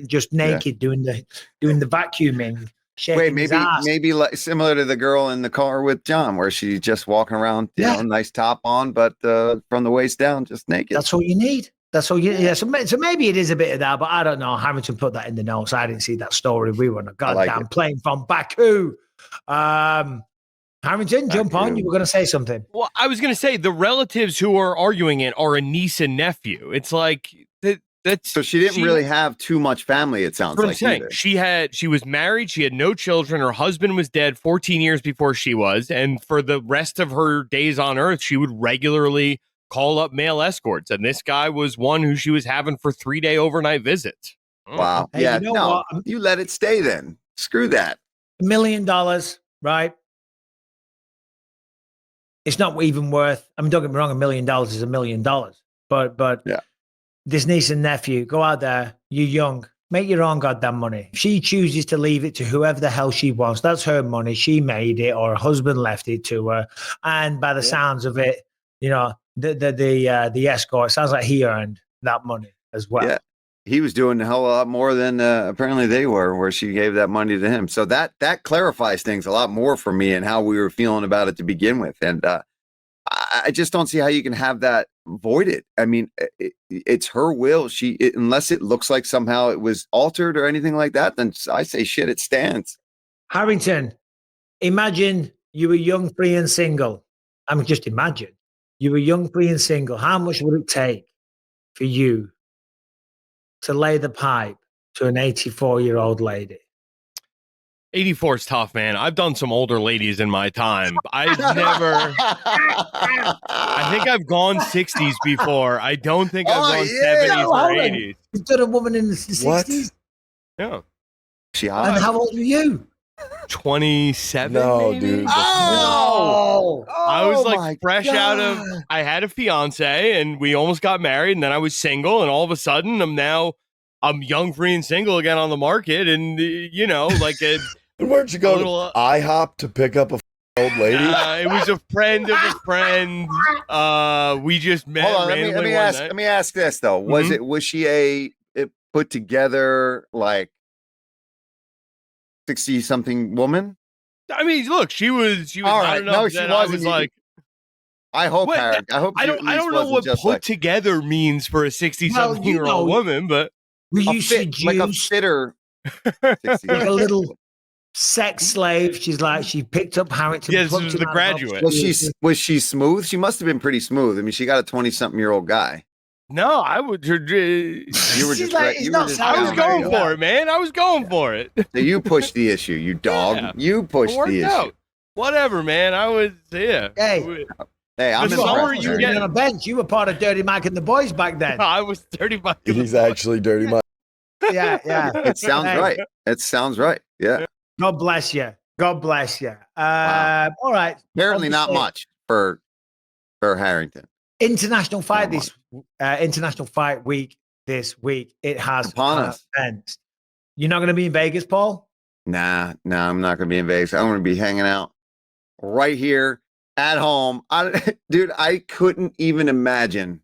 just naked, doing the vacuuming. Wait, maybe like similar to the girl in the car with John, where she's just walking around, nice top on, but from the waist down, just naked. That's all you need. That's all you. Yeah. So maybe it is a bit of that, but I don't know. Harrington put that in the notes. I didn't see that story. We were on a goddamn plane from Baku. Harrington, jump on. You were going to say something. Well, I was going to say the relatives who are arguing it are a niece and nephew. It's like that's so she didn't really have too much family. It sounds like she was married. She had no children. Her husband was dead 14 years before she was, and for the rest of her days on Earth, she would regularly call up male escorts, and this guy was one who she was having for 3-day overnight visits. Wow. Hey, yeah. You let it stay then. Screw that. $1 million, right? It's not even worth. I mean, don't get me wrong. $1 million is $1 million, but yeah. This niece and nephew, go out there. You're young. Make your own goddamn money. If she chooses to leave it to whoever the hell she wants, that's her money. She made it, or her husband left it to her. And by the sounds of it, the escort sounds like he earned that money as well. Yeah, he was doing a hell of a lot more than apparently they were, where she gave that money to him. So that clarifies things a lot more for me and how we were feeling about it to begin with. And I just don't see how you can have that voided. I mean, it's her will. Unless it looks like somehow it was altered or anything like that, then I say shit, it stands. Harrington, imagine you were young, free and single. I mean, just imagine you were young, free and single. How much would it take for you to lay the pipe to an 84-year-old lady? 84 is tough, man. I've done some older ladies in my time. I think I've gone 60s before. I don't think I've gone 70s or 80s. You've done a woman in the 60s? Yeah. And how old were you? 27. No, maybe? dude. I was like fresh out of, I had a fiance and we almost got married, and then I was single, and all of a sudden I'm young, free, and single again on the market. And, you know, like a. And where'd you go to IHOP to pick up a old lady? It was a friend of a friend. We just met. Hold on, let me ask this though. Was she a put together like 60-something woman? I mean, look, she was. All right, no, she wasn't. I was like, I hope. Harry, I hope. I don't know what put together means for a 60-something-year-old woman, but we used to like a fitter, like a little sex slave. She's like, she picked up Harrington. Yes, this was The Graduate. Was she smooth? She must have been pretty smooth. I mean, she got a 20-something-year-old guy. No, I would. You were just. Like, I was going for it, man. I was going for it. So you pushed the issue, you dog. Yeah. You pushed the issue. Whatever, man. I was. Yeah. Hey, I'm the summer you get on a bench. You were part of Dirty Mike and the Boys back then. I was Dirty Mike. He's actually Dirty Mike. Yeah. It sounds right. It sounds right. Yeah. God bless you. God bless you. Wow. All right. Apparently not much for Harrington. International fight International Fight Week this week. It has commenced. You're not going to be in Vegas, Paul? Nah, I'm not going to be in Vegas. I'm going to be hanging out right here at home. Dude, I couldn't even imagine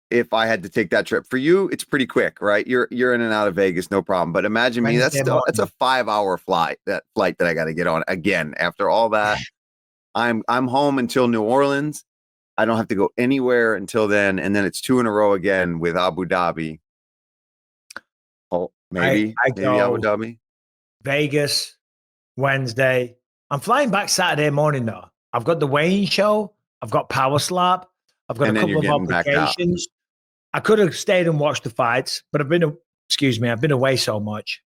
if I had to take that trip. For you, it's pretty quick, right? You're in and out of Vegas, no problem. But imagine me, that's a 5-hour flight that I got to get on again. After all that, I'm home until New Orleans. I don't have to go anywhere until then, and then it's 2 in a row again with Abu Dhabi. Oh, maybe Abu Dhabi. Vegas, Wednesday. I'm flying back Saturday morning though. I've got the weighing show. I've got Power Slap. I've got a couple of obligations. I could have stayed and watched the fights, but I've been away so much.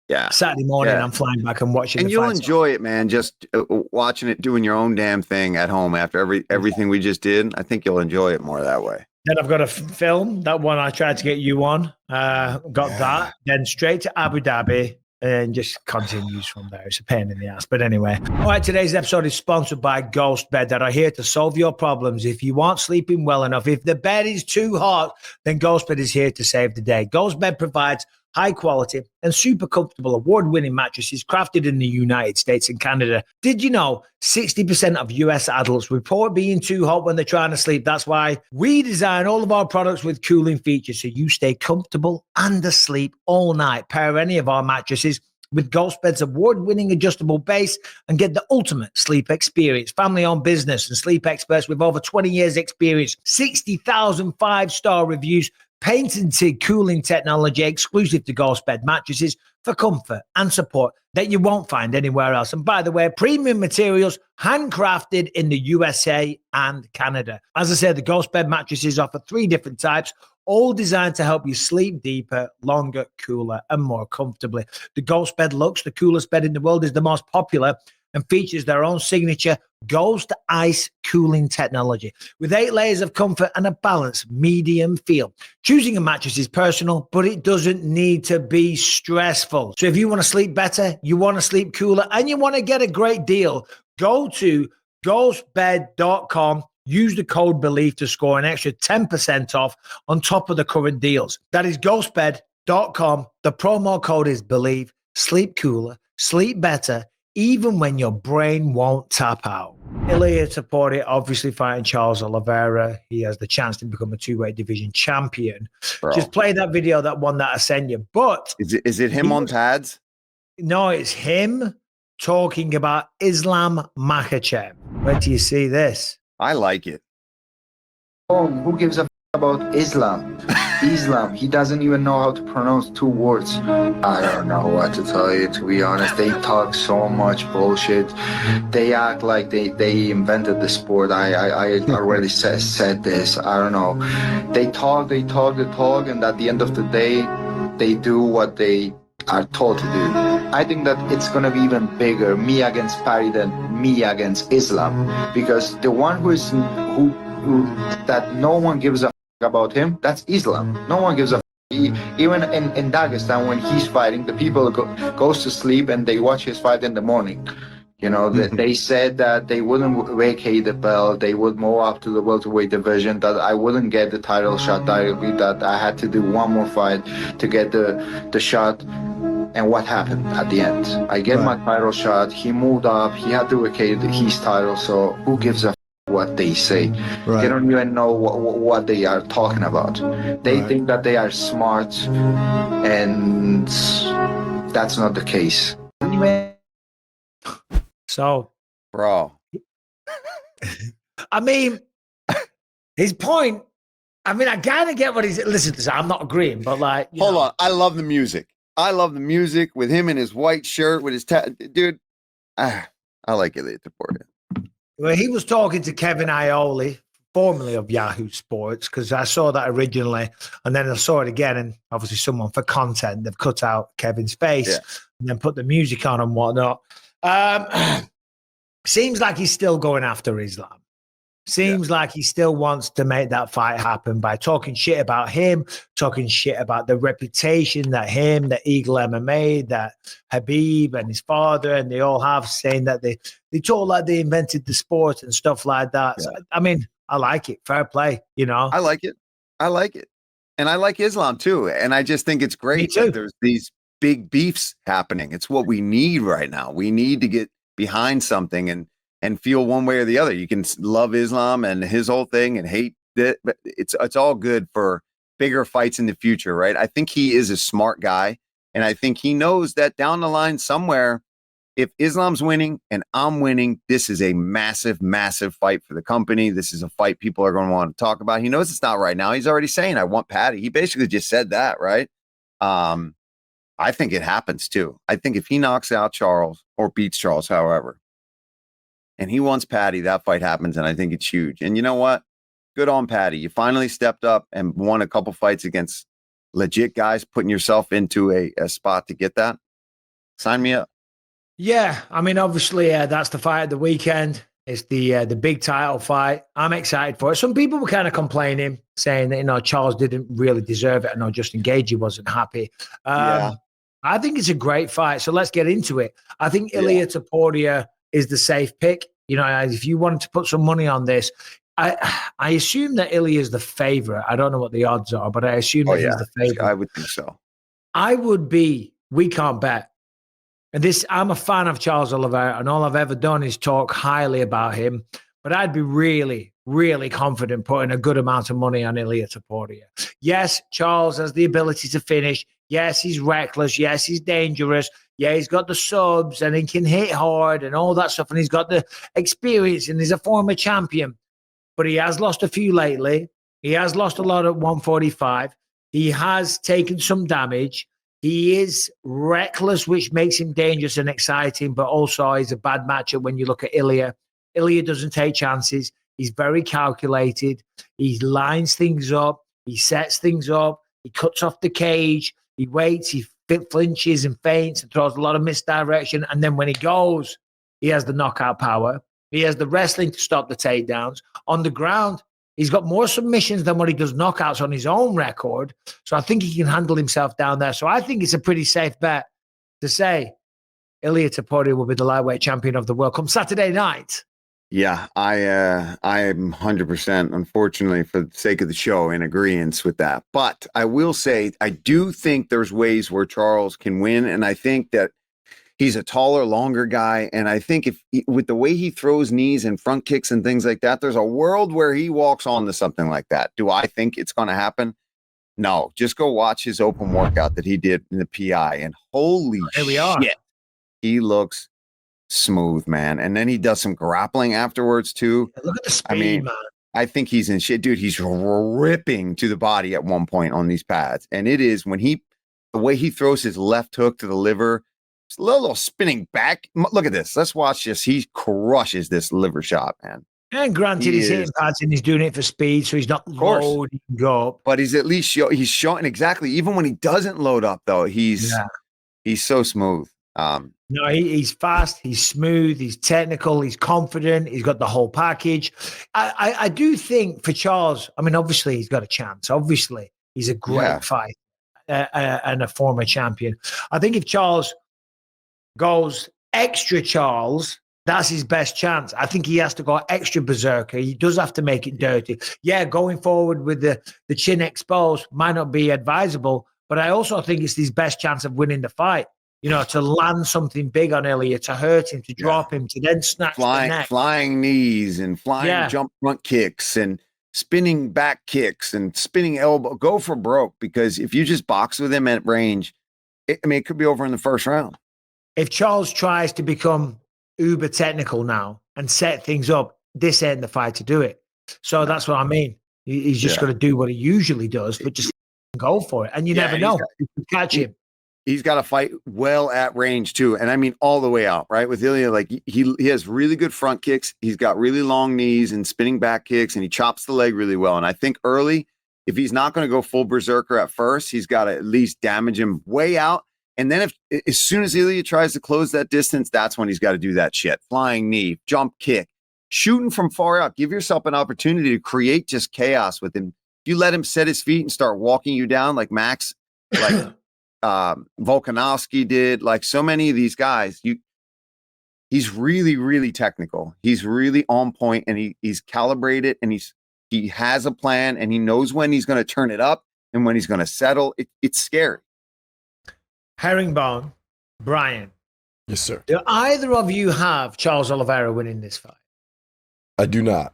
Yeah. Saturday morning, I'm flying back and watching. And you'll enjoy it, man. Just watching it, doing your own damn thing at home after everything we just did. I think you'll enjoy it more that way. Then I've got a film. That one I tried to get you on. Got that. Then straight to Abu Dhabi and just continues from there. It's a pain in the ass. But anyway. All right, today's episode is sponsored by Ghost Bed that are here to solve your problems. If you aren't sleeping well enough, if the bed is too hot, then Ghost Bed is here to save the day. Ghost Bed provides high quality and super comfortable award-winning mattresses crafted in the United States and Canada. Did you know 60% of US adults report being too hot when they're trying to sleep? That's why we design all of our products with cooling features so you stay comfortable and asleep all night. Pair any of our mattresses with Ghost Bed's award-winning adjustable base and get the ultimate sleep experience. Family-owned business and sleep experts with over 20 years experience, 60,000 5-star reviews, patented cooling technology exclusive to Ghost Bed mattresses for comfort and support that you won't find anywhere else. And by the way, premium materials handcrafted in the USA and Canada. As I said, the Ghost Bed mattresses offer 3 different types, all designed to help you sleep deeper, longer, cooler, and more comfortably. The Ghost Bed Luxe, the coolest bed in the world, is the most popular and features their own signature Ghost Ice cooling technology with 8 layers of comfort and a balanced medium feel. Choosing a mattress is personal, but it doesn't need to be stressful. So if you want to sleep better, you want to sleep cooler, and you want to get a great deal, go to ghostbed.com. Use the code BELIEF to score an extra 10% off on top of the current deals. That is ghostbed.com. The promo code is BELIEVE. Sleep cooler, sleep better, even when your brain won't tap out. Ilia Topuria obviously fighting Charles Olivera. He has the chance to become a 2-weight division champion. Bro. Just play that video, that one that I sent you. But is it him on pads? No, it's him talking about Islam Makhachev. Where do you see this? I like it. Oh, who gives a about Islam? Islam. He doesn't even know how to pronounce 2 words. I don't know what to tell you, to be honest. They talk so much bullshit. They act like they invented the sport. I already said this. I don't know. They talk, and at the end of the day, they do what they are told to do. I think that it's going to be even bigger, me against Paddy, than me against Islam, because the one who that no one gives a f- about him, that's Islam. No one gives a f- even in Dagestan, when he's fighting, the people goes to sleep and they watch his fight in the morning. You know, they said that they wouldn't vacate the belt, they would move up to the welterweight division, that I wouldn't get the title shot directly, that I had to do one more fight to get the shot. And what happened at the end? I get my title shot, he moved up, he had to vacate his title, so who gives a f- what they say? They don't even know what they are talking about. They think that they are smart, and that's not the case. So, bro, I mean, his point, I mean, I kind of get what he's, listen to this, I'm not agreeing, but like, hold on. I love the music. I love the music with him in his white shirt with his dude. I like Ilia Topuria. Well, he was talking to Kevin Ioli, formerly of Yahoo Sports, because I saw that originally, and then I saw it again, and obviously someone for content, they've cut out Kevin's face and then put the music on and whatnot. Seems like he's still going after Islam. Seems like he still wants to make that fight happen by talking shit about him, talking shit about the reputation that him, that Eagle MMA, that Habib and his father, and they all have, saying that they talk like they invented the sport and stuff like that. Yeah. So, I mean, I like it. Fair play, you know? I like it. And I like Islam too. And I just think it's great that there's these big beefs happening. It's what we need right now. We need to get behind something and feel one way or the other. You can love Islam and his whole thing and hate it, but it's all good for bigger fights in the future, right? I think he is a smart guy, and I think he knows that down the line somewhere, if Islam's winning and I'm winning, this is a massive, massive fight for the company. This is a fight people are going to want to talk about. He knows it's not right now. He's already saying, I want Paddy. He basically just said that, right? I think it happens too. I think if he knocks out Charles or beats Charles, however, and he wants Paddy, that fight happens, and I think it's huge. And you know what? Good on Paddy. You finally stepped up and won a couple fights against legit guys, putting yourself into a spot to get that. Sign me up. Yeah, I mean, obviously, that's the fight of the weekend. It's the big title fight. I'm excited for it. Some people were kind of complaining, saying that, Charles didn't really deserve it. I know Justin Gagey wasn't happy. I think it's a great fight. So let's get into it. I think Ilia Topuria is the safe pick. If you wanted to put some money on this, I assume that Ilia is the favorite. I don't know what the odds are, but I assume that he's the favorite. I would think so. I would be, we can't bet. And I'm a fan of Charles Olivera, and all I've ever done is talk highly about him. But I'd be really, really confident putting a good amount of money on Ilia Topuria. Yes, Charles has the ability to finish. Yes, he's reckless. Yes, he's dangerous. Yeah, he's got the subs and he can hit hard and all that stuff. And he's got the experience and he's a former champion. But he has lost a few lately. He has lost a lot at 145. He has taken some damage. He is reckless, which makes him dangerous and exciting, but also he's a bad matchup when you look at Ilia. Ilia doesn't take chances. He's very calculated. He lines things up. He sets things up. He cuts off the cage. He waits. He flinches and feints and throws a lot of misdirection. And then when he goes, he has the knockout power. He has the wrestling to stop the takedowns. On the ground, he's got more submissions than what he does knockouts on his own record. So I think he can handle himself down there. So I think it's a pretty safe bet to say Ilia Topuria will be the lightweight champion of the world come Saturday night. Yeah, I am 100%, unfortunately, for the sake of the show, in agreement with that. But I will say, I do think there's ways where Charles can win, and I think that he's a taller, longer guy, and I think with the way he throws knees and front kicks and things like that, there's a world where he walks onto something like that. Do I think it's going to happen? No, just go watch his open workout that he did in the PI, and holy shit, he looks smooth, man. And then he does some grappling afterwards too. Look at the speed, man. I think he's in shit, dude. He's ripping to the body at one point on these pads, and it is the way he throws his left hook to the liver, it's a little spinning back. Look at this. Let's watch this. He crushes this liver shot, man. And granted, he's hitting pads and he's doing it for speed, so he's not loading up. But he's at least he's showing exactly. Even when he doesn't load up, though, he's so smooth. No, he's fast, he's smooth, he's technical, he's confident, he's got the whole package. I do think for Charles, I mean, obviously he's got a chance. Obviously, he's a great fighter and a former champion. I think if Charles goes extra Charles, that's his best chance. I think he has to go extra berserker. He does have to make it dirty. Yeah, going forward with the chin exposed might not be advisable, but I also think it's his best chance of winning the fight. You know, to land something big on Ilia, to hurt him, to drop him, to then snatch the neck. Flying knees and flying jump front kicks and spinning back kicks and spinning elbow. Go for broke, because if you just box with him at range, it could be over in the first round. If Charles tries to become uber technical now and set things up, this ain't the fight to do it. So that's what I mean. He's just going to do what he usually does, but just go for it. And you never know. You can catch him. He's got to fight well at range too. And I mean, all the way out, right? With Ilia, like he has really good front kicks. He's got really long knees and spinning back kicks, and he chops the leg really well. And I think early, if he's not going to go full berserker at first, he's got to at least damage him way out. And then as soon as Ilia tries to close that distance, that's when he's got to do that shit. Flying knee, jump kick, shooting from far out. Give yourself an opportunity to create just chaos with him. If you let him set his feet and start walking you down like Max, like Volkanovski did, like so many of these guys, he's really, really technical. He's really on point, and he's calibrated, and he has a plan, and he knows when he's going to turn it up and when he's going to settle. It's scary. Herringbone, Brian. Yes, sir. Do either of you have Charles Olivera winning this fight? I do not.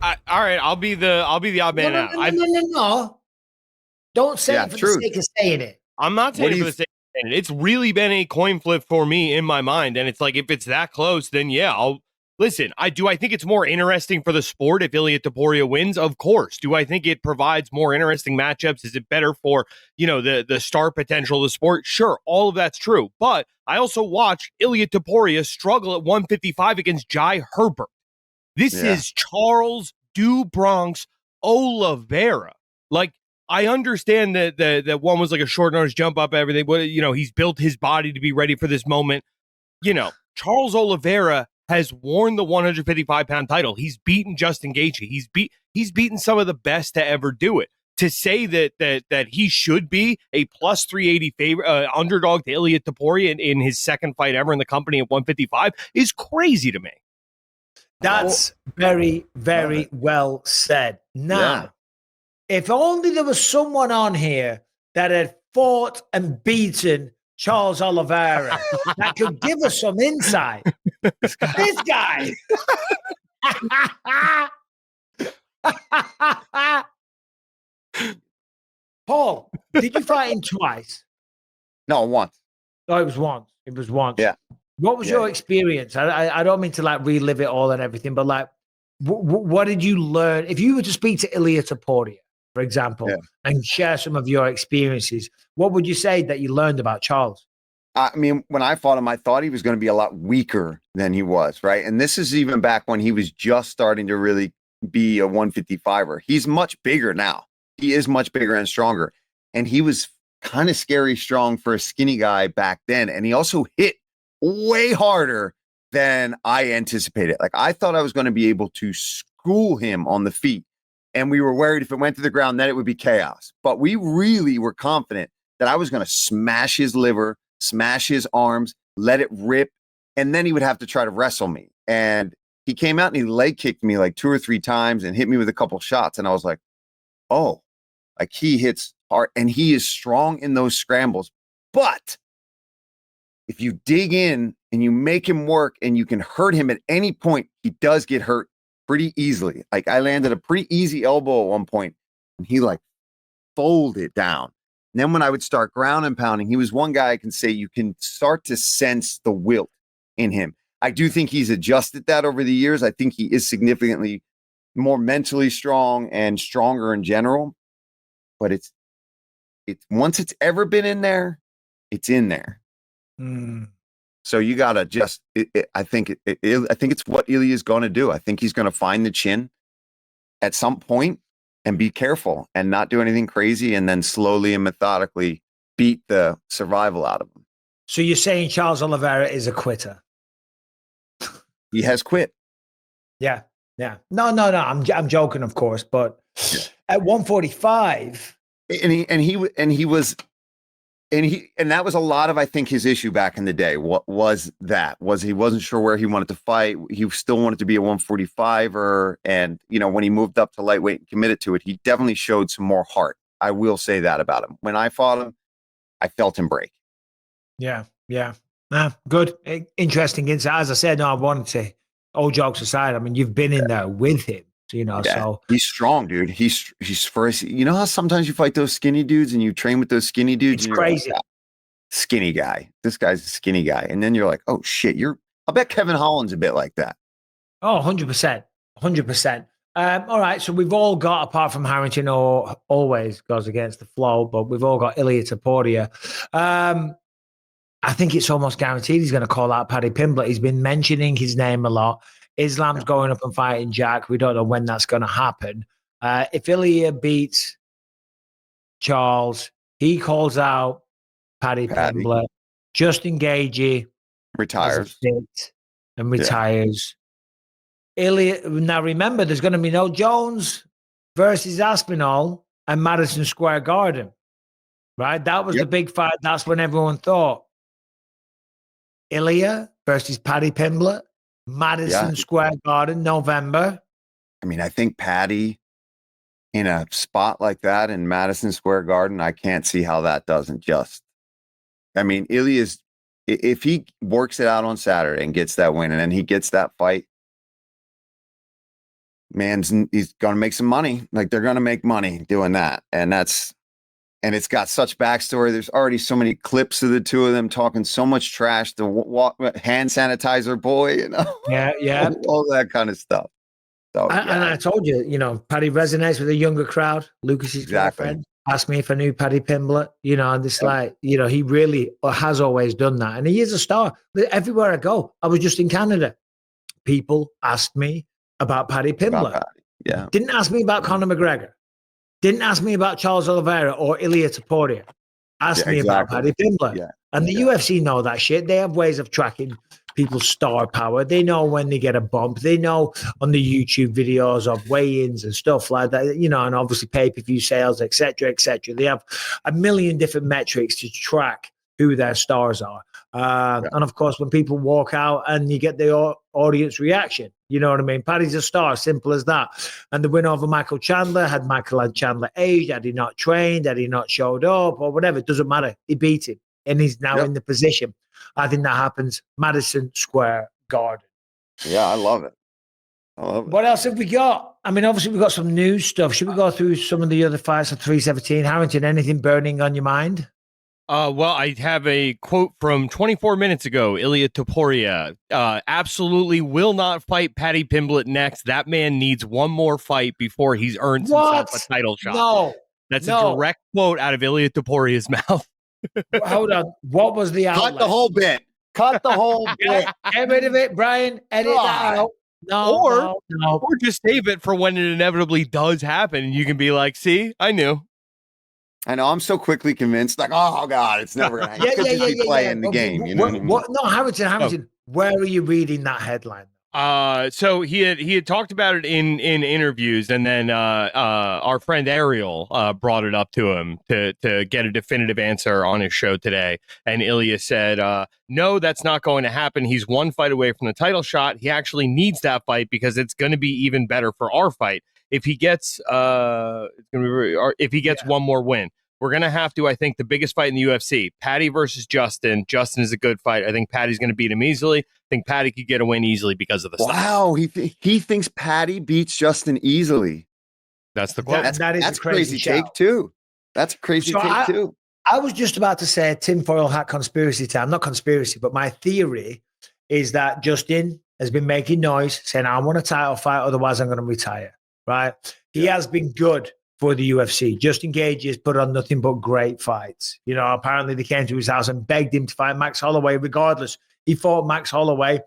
All right, I'll be the odd man out. No. Don't say it for the sake of saying it. I'm not saying it for the sake of saying it. It's really been a coin flip for me in my mind, and it's like, if it's that close, then yeah, I'll listen. I think it's more interesting for the sport if Ilia Topuria wins. Of course. Do I think it provides more interesting matchups? Is it better for the star potential of the sport? Sure, all of that's true. But I also watched Ilia Topuria struggle at 155 against Jai Herbert. This is Charles Du Bronx Olivera. Like, I understand that one was like a short notice jump up, everything. But he's built his body to be ready for this moment. Charles Olivera has worn the 155-pound title. He's beaten Justin Gaethje. He's beaten some of the best to ever do it. To say that he should be a plus 380 favorite underdog to Ilia Topuria in his second fight ever in the company at 155 is crazy to me. That's very, very well said. Now, if only there was someone on here that had fought and beaten Charles Olivera that could give us some insight. This guy. Paul, did you fight him twice? No, once. No, it was once. It was once. Yeah. What was your experience? I don't mean to like relive it all and everything, but like, what did you learn? If you were to speak to Ilia Topuria, for example, and share some of your experiences, what would you say that you learned about Charles? I mean, when I fought him, I thought he was going to be a lot weaker than he was, right? And this is even back when he was just starting to really be a 155er. He's much bigger now. He is much bigger and stronger. And he was kind of scary strong for a skinny guy back then. And he also hit way harder than I anticipated. Like, I thought I was going to be able to school him on the feet. And we were worried if it went to the ground, then it would be chaos. But we really were confident that I was going to smash his liver, smash his arms, let it rip, and then he would have to try to wrestle me. And he came out and he leg kicked me like 2 or 3 times and hit me with a couple shots. And I was like, oh, like he hits hard and he is strong in those scrambles. But if you dig in and you make him work and you can hurt him at any point, he does get hurt pretty easily. Like, I landed a pretty easy elbow at one point and he like folded down. And then when I would start ground and pounding, he was one guy I can say you can start to sense the wilt in him. I do think he's adjusted that over the years. I think he is significantly more mentally strong and stronger in general. But it's once it's ever been in there, it's in there. So you gotta just. I think it's what Ilia is going to do. I think he's going to find the chin at some point and be careful and not do anything crazy, and then slowly and methodically beat the survival out of him. So you're saying Charles Olivera is a quitter? He has quit. Yeah. No. I'm joking, of course, but at 145, and that was a lot of, I think, his issue back in the day. What was he wasn't sure where he wanted to fight. He still wanted to be a 145er, and when he moved up to lightweight and committed to it, he definitely showed some more heart. I will say that about him. When I fought him, I felt him break. Yeah. Good, interesting insight. As I said, no, I wanted to. All jokes aside, I mean, you've been in there with him, so he's strong, dude. He's first. You know how sometimes you fight those skinny dudes and you train with those skinny dudes. It's crazy. Like, skinny guy. This guy's a skinny guy, and then you're like, oh shit. I bet Kevin Holland's a bit like that. Oh, 100%, 100%. All right, so we've all got, apart from Harrington, or always goes against the flow, but we've all got Ilia Topuria. I think it's almost guaranteed he's going to call out Paddy Pimblett. He's been mentioning his name a lot. Islam's going up and fighting Jack. We don't know when that's going to happen. If Ilia beats Charles, he calls out Paddy Pimblett. Justin Gaethje retires and retires. Ilia. Now remember, there's going to be no Jones versus Aspinall at Madison Square Garden, right? That was the big fight. That's when everyone thought. Ilia versus Paddy Pimblett, Madison Square Garden, November. I mean, I think Paddy in a spot like that in Madison Square Garden, I can't see how that doesn't just. I mean, Ilia's, if he works it out on Saturday and gets that win and then he gets that fight, he's going to make some money. Like, they're going to make money doing that. And it's got such backstory. There's already so many clips of the two of them talking so much trash. The hand sanitizer boy, Yeah. all that kind of stuff. So, and I told you, Paddy resonates with a younger crowd. Lucas's girlfriend asked me if I knew Paddy Pimblett, and this he really has always done that. And he is a star. Everywhere I go, I was just in Canada. People asked me about Paddy Pimblett. Didn't ask me about Conor McGregor. Didn't ask me about Charles Olivera or Ilia Topuria. Asked me about Paddy Pimblett. Yeah. And the UFC know that shit. They have ways of tracking people's star power. They know when they get a bump. They know on the YouTube videos of weigh-ins and stuff like that, and obviously pay-per-view sales, et cetera, et cetera. They have a million different metrics to track who their stars are. And of course, when people walk out and you get the audience reaction, you know what I mean? Paddy's a star, simple as that. And the win over Michael Chandler, had Michael Chandler aged, had he not trained, had he not showed up, or whatever, it doesn't matter. He beat him, and he's now in the position. I think that happens Madison Square Garden. Yeah, I love it. What else have we got? I mean, obviously, we've got some news stuff. Should we go through some of the other fights at 317? Harrington, anything burning on your mind? Well, I have a quote from 24 minutes ago. Ilia Topuria absolutely will not fight Paddy Pimblett next. That man needs one more fight before he's earned himself a title shot. No. That's a direct quote out of Ilia Topuria's mouth. Hold on. What was the outlet? Cut the whole bit. Cut the whole bit. Get rid of it, Brian. Edit that out. No. Or just save it for when it inevitably does happen. And you can be like, see, I knew. I know. I'm so quickly convinced, like, oh God, it's never going to happen. Be playing the game. You know what I mean? No, Harrington, where are you reading that headline? So he had talked about it in interviews, and then our friend Ariel brought it up to him to get a definitive answer on his show today. And Ilia said, no, that's not going to happen. He's one fight away from the title shot. He actually needs that fight because it's going to be even better for our fight. If he gets one more win, we're going to have to, I think, the biggest fight in the UFC, Paddy versus Justin. Justin is a good fight. I think Paddy's going to beat him easily. I think Paddy could get a win easily because of the style. Wow, he thinks Paddy beats Justin easily. That's the quote. That's crazy take too. That's a crazy take too. I was just about to say tinfoil hat conspiracy time. Not conspiracy, but my theory is that Justin has been making noise saying, I want a title fight, otherwise I'm going to retire. Right? He has been good for the UFC. Justin Gaethje has put on nothing but great fights. Apparently they came to his house and begged him to fight Max Holloway regardless. He fought Max Holloway.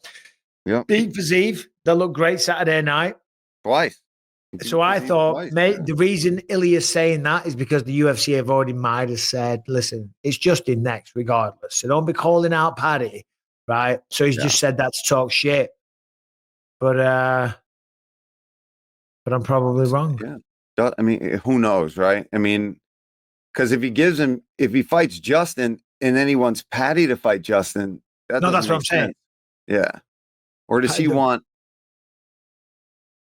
Beat Vaziev. That looked great Saturday night. Twice. So I thought, mate, the reason Ilia's saying that is because the UFC have already might have said, listen, it's Justin next, regardless. So don't be calling out Paddy, right? So he's just said that to talk shit. But I'm probably wrong. Yeah. I mean, who knows, right? I mean, because if he fights Justin and then he wants Paddy to fight Justin, that's what I'm saying. Yeah. Or does he want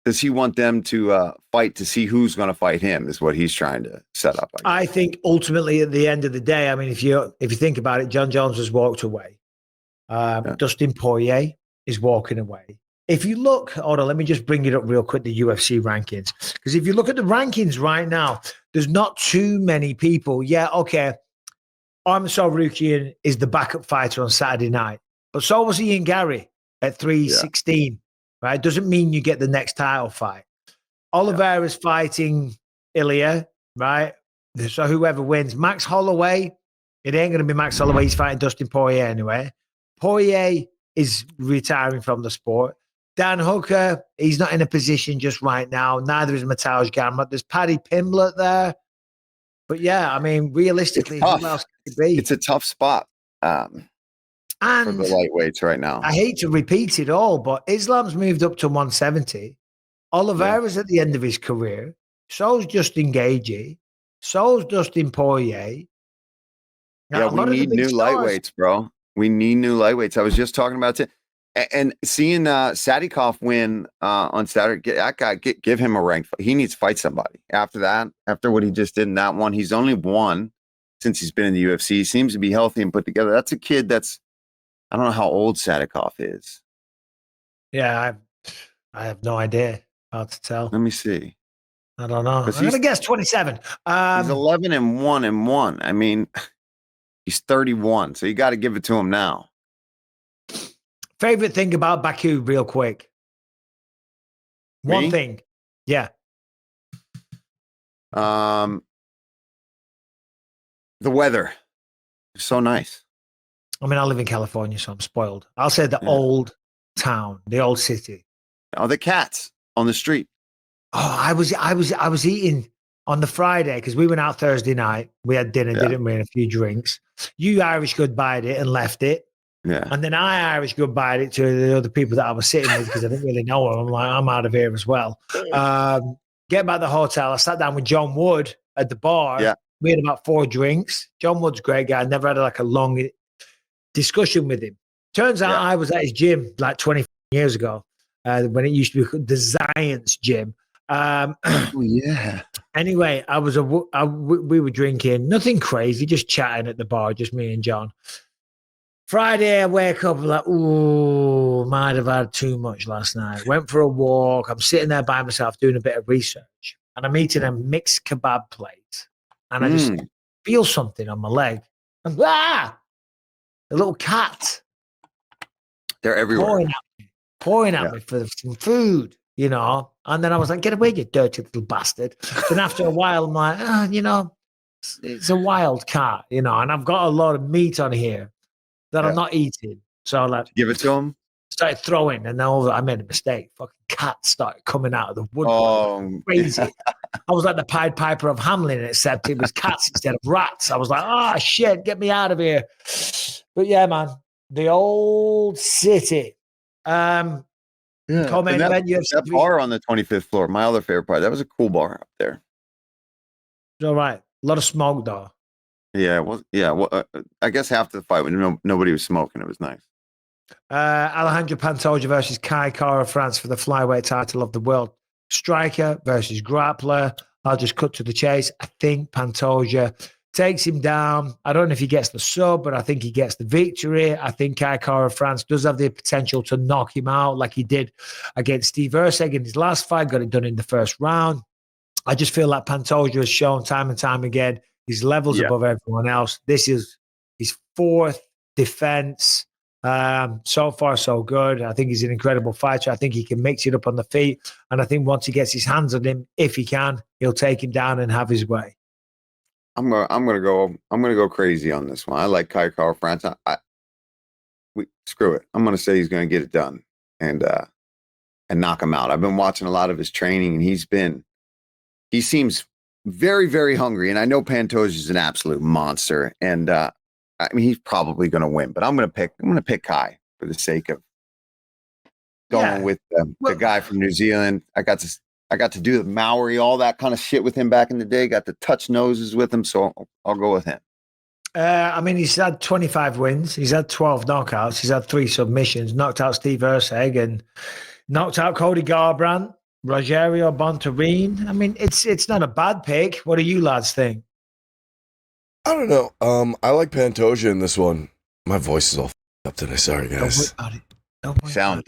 them to fight to see who's going to fight him is what he's trying to set up. I think ultimately at the end of the day, I mean, if you think about it, Jon Jones has walked away. Dustin Poirier is walking away. If you look, hold on, let me just bring it up real quick, the UFC rankings. Because if you look at the rankings right now, there's not too many people. Yeah, okay. Arman Tsarukyan is the backup fighter on Saturday night. But so was Ian Gary at 316, right? Doesn't mean you get the next title fight. Oliveira is fighting Ilia, right? So whoever wins. Max Holloway, it ain't going to be Max Holloway. He's fighting Dustin Poirier anyway. Poirier is retiring from the sport. Dan Hooker, he's not in a position just right now. Neither is Mateusz Gamrot. There's Paddy Pimblett there. But yeah, I mean, realistically, who else could it be? It's a tough spot for the lightweights right now. I hate to repeat it all, but Islam's moved up to 170. Oliveira's at the end of his career. So's Justin Gaethje. So's Dustin Poirier. Now, we need new lightweights, bro. We need new lightweights. I was just talking about it. And seeing Sadikov win on Saturday, that guy, give him a rank. He needs to fight somebody. After that, after what he just did in that one, he's only won since he's been in the UFC. He seems to be healthy and put together. That's a kid that's, I don't know how old Sadikov is. Yeah, I have no idea how to tell. Let me see. I don't know. I'm going to guess 27. He's 11-1-1. I mean, he's 31, so you got to give it to him now. Favorite thing about Baku, real quick. One thing. Yeah. The weather. It's so nice. I mean, I live in California, so I'm spoiled. I'll say the old town, the old city. Oh, the cats on the street. Oh, I was eating on the Friday because we went out Thursday night. We had dinner, didn't we? And a few drinks. You Irish goodbyed it and left it. Yeah. And then I Irish goodbyed it to the other people that I was sitting with because I didn't really know them. I'm like, I'm out of here as well. Get back to the hotel. I sat down with John Wood at the bar. Yeah. We had about 4 drinks. John Wood's a great guy. I never had like a long discussion with him. Turns out I was at his gym like 20 years ago when it used to be called the Science Gym. Anyway, we were drinking, nothing crazy, just chatting at the bar, just me and John. Friday, I wake up like, ooh, might have had too much last night. Went for a walk. I'm sitting there by myself doing a bit of research, and I'm eating a mixed kebab plate, and I just feel something on my leg. And a little cat. They're everywhere. Pouring at me for some food, you know. And then I was like, get away, you dirty little bastard. Then after a while, I'm like, you know, it's a wild cat, you know, and I've got a lot of meat on here that I'm not eating. So I'm like, give it to him. Started throwing, and then I made a mistake. Fucking cats started coming out of the woodwork. Crazy. I was like the Pied Piper of Hamelin, except it was cats instead of rats. I was like, oh shit, get me out of here. But yeah, man, the old city. That bar on the 25th floor, my other favorite part. That was a cool bar up there. All right. A lot of smoke, though. Yeah. Well, I guess half the fight when nobody was smoking, it was nice. Alexandre Pantoja versus Kai Kara France for the flyweight title of the world. Striker versus grappler. I'll just cut to the chase. I think Pantoja takes him down. I don't know if he gets the sub, but I think he gets the victory. I think Kai Kara France does have the potential to knock him out like he did against Steve Erceg in his last fight. Got it done in the first round. I just feel like Pantoja has shown time and time again his levels above everyone else. This is his 4th defense. So far, so good. I think he's an incredible fighter. I think he can mix it up on the feet. And I think once he gets his hands on him, if he can, he'll take him down and have his way. I'm gonna go crazy on this one. I like Kai Kara France. Screw it. I'm gonna say he's gonna get it done. And and knock him out. I've been watching a lot of his training, and he seems very, very hungry. And I know Pantoja is an absolute monster, and I mean he's probably going to win. But I'm going to pick Kai for the sake of going with the guy from New Zealand. I got to do the Maori, all that kind of shit with him back in the day. Got to touch noses with him, so I'll go with him. I mean, he's had 25 wins. He's had 12 knockouts. He's had 3 submissions. Knocked out Steve Erceg and knocked out Cody Garbrandt, Rogerio Bontorin. I mean, it's not a bad pick. What do you lads think? I don't know. I like Pantoja in this one. My voice is all up today. Sorry, guys. Sound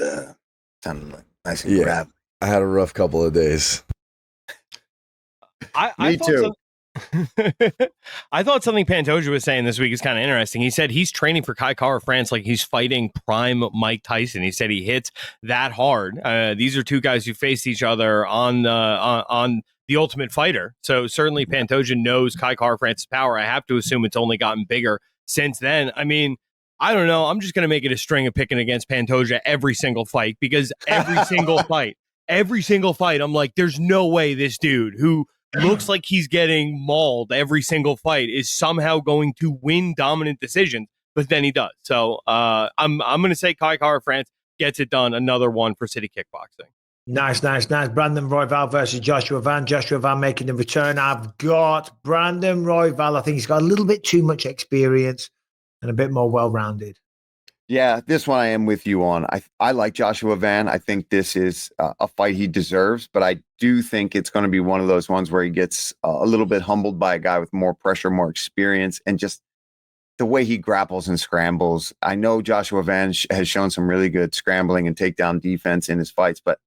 like nice and grab. I had a rough couple of days. Me too. I thought something Pantoja was saying this week is kind of interesting. He said he's training for Kai Kara-France like he's fighting prime Mike Tyson. He said he hits that hard. These are two guys who faced each other on the Ultimate Fighter. So certainly Pantoja knows Kai Kara-France's power. I have to assume it's only gotten bigger since then. I mean, I don't know. I'm just going to make it a string of picking against Pantoja every single fight, because every single fight, I'm like, there's no way this dude who looks like he's getting mauled every single fight is somehow going to win dominant decisions, but then he does. So I'm going to say Kai Kara-France gets it done. Another one for City Kickboxing. Nice. Brandon Royval versus Joshua Van. Joshua Van making the return. I've got Brandon Royval. I think he's got a little bit too much experience and a bit more well-rounded. Yeah, this one I am with you on. I like Joshua Van. I think this is a fight he deserves, but I do think it's going to be one of those ones where he gets a little bit humbled by a guy with more pressure, more experience, and just the way he grapples and scrambles. I know Joshua Van has shown some really good scrambling and takedown defense in his fights, but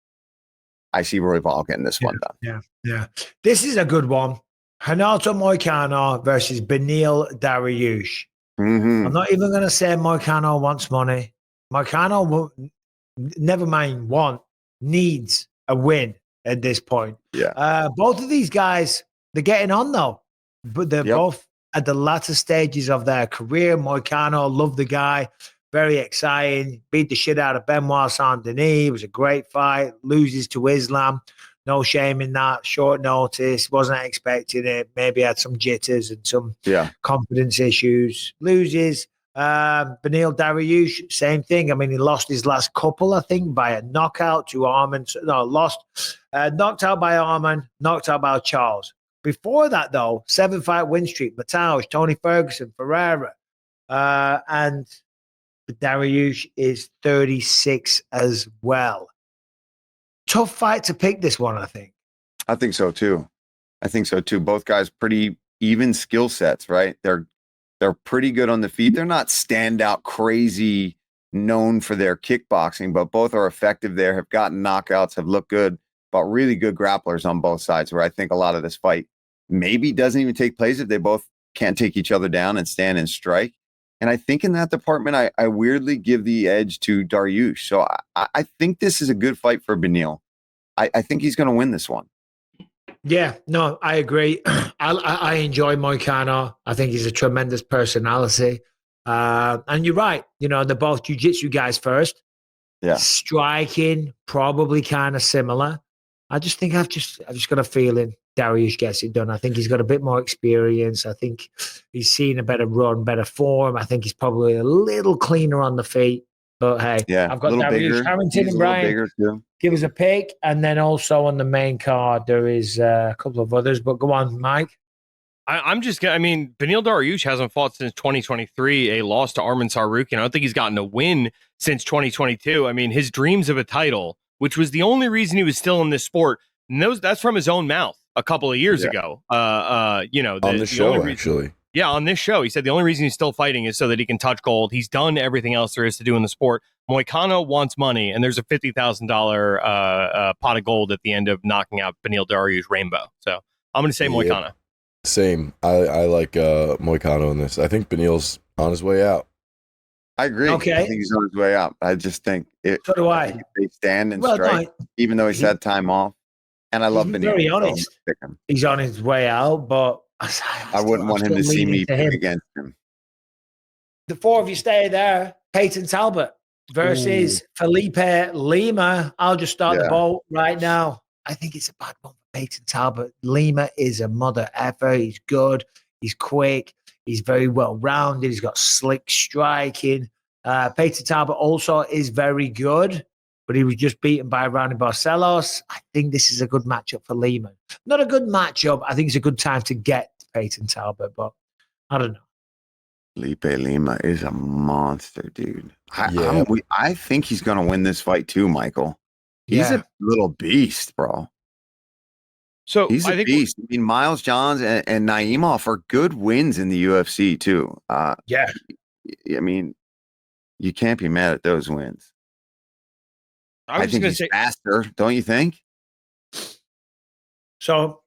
I see Royval getting this one done. Yeah. This is a good one. Renato Moicano versus Beneil Dariush. Mm-hmm. I'm not even going to say Moicano wants money. Moicano, never mind needs a win at this point. Yeah. Both of these guys, they're getting on though, but they're both at the latter stages of their career. Moicano, love the guy. Very exciting. Beat the shit out of Benoit Saint-Denis. It was a great fight. Loses to Islam. No shame in that. Short notice. Wasn't expecting it. Maybe had some jitters and some confidence issues. Loses. Beneil Dariush, same thing. I mean, he lost his last couple, I think, by a knockout to Arman. No, lost. Knocked out by Arman. Knocked out by Charles. Before that, though, 7-fight win streak. Mataush, Tony Ferguson, Ferreira. And Dariush is 36 as well. Tough fight to pick this one, I think. I think so too. Both guys pretty even skill sets, right? They're pretty good on the feet. They're not standout crazy known for their kickboxing, but both are effective there, have gotten knockouts, have looked good, but really good grapplers on both sides, where I think a lot of this fight maybe doesn't even take place if they both can't take each other down and stand and strike. And I think in that department, I weirdly give the edge to Dariush. So I think this is a good fight for Beneil. I think he's going to win this one. Yeah, no, I agree. I enjoy Moicano. I think he's a tremendous personality. And you're right. You know, they're both jiu-jitsu guys first. Yeah. Striking, probably kind of similar. I just think I've just got a feeling Dariush gets it done. I think he's got a bit more experience. I think he's seen a better run, better form. I think he's probably a little cleaner on the feet. But hey, I've got Dariush, Harrington, and Brian. Give us a pick. And then also on the main card, there is a couple of others. But go on, Mike. Beneil Dariush hasn't fought since 2023, a loss to Arman Tsarukyan. I don't think he's gotten a win since 2022. I mean, his dreams of a title, which was the only reason he was still in this sport, that's from his own mouth a couple of years ago. On the show, actually. Yeah, on this show. He said the only reason he's still fighting is so that he can touch gold. He's done everything else there is to do in the sport. Moicano wants money, and there's a $50,000 pot of gold at the end of knocking out Beneil Dariush Rainbow. So I'm going to say Moicano. Same. I like Moicano in this. I think Beneil's on his way out. I agree. Okay. I think he's on his way out. I just think so do I. If they stand and strike, even though he's had time off. And I love Beneil. Very honest. He's on his way out, but I wouldn't want him to see me pick against him. The four of you stay there. Peyton Talbot, versus Felipe Lima. I'll just start the Yeah. ball right now. I think it's a bad one for Peyton Talbot. Lima is a mother effer. He's good. He's quick. He's very well rounded. He's got slick striking. Peyton Talbot also is very good, but he was just beaten by Ronnie Barcelos. I think this is a good matchup for Lima. Not a good matchup. I think it's a good time to get Peyton Talbot, but I don't know. Felipe Lima is a monster, dude. Yeah. I think he's going to win this fight too, Michael. He's a little beast, bro. So He's a beast. I mean, Miles Johns and Naimov are good wins in the UFC too. Yeah. I mean, you can't be mad at those wins. I think he's faster, don't you think? So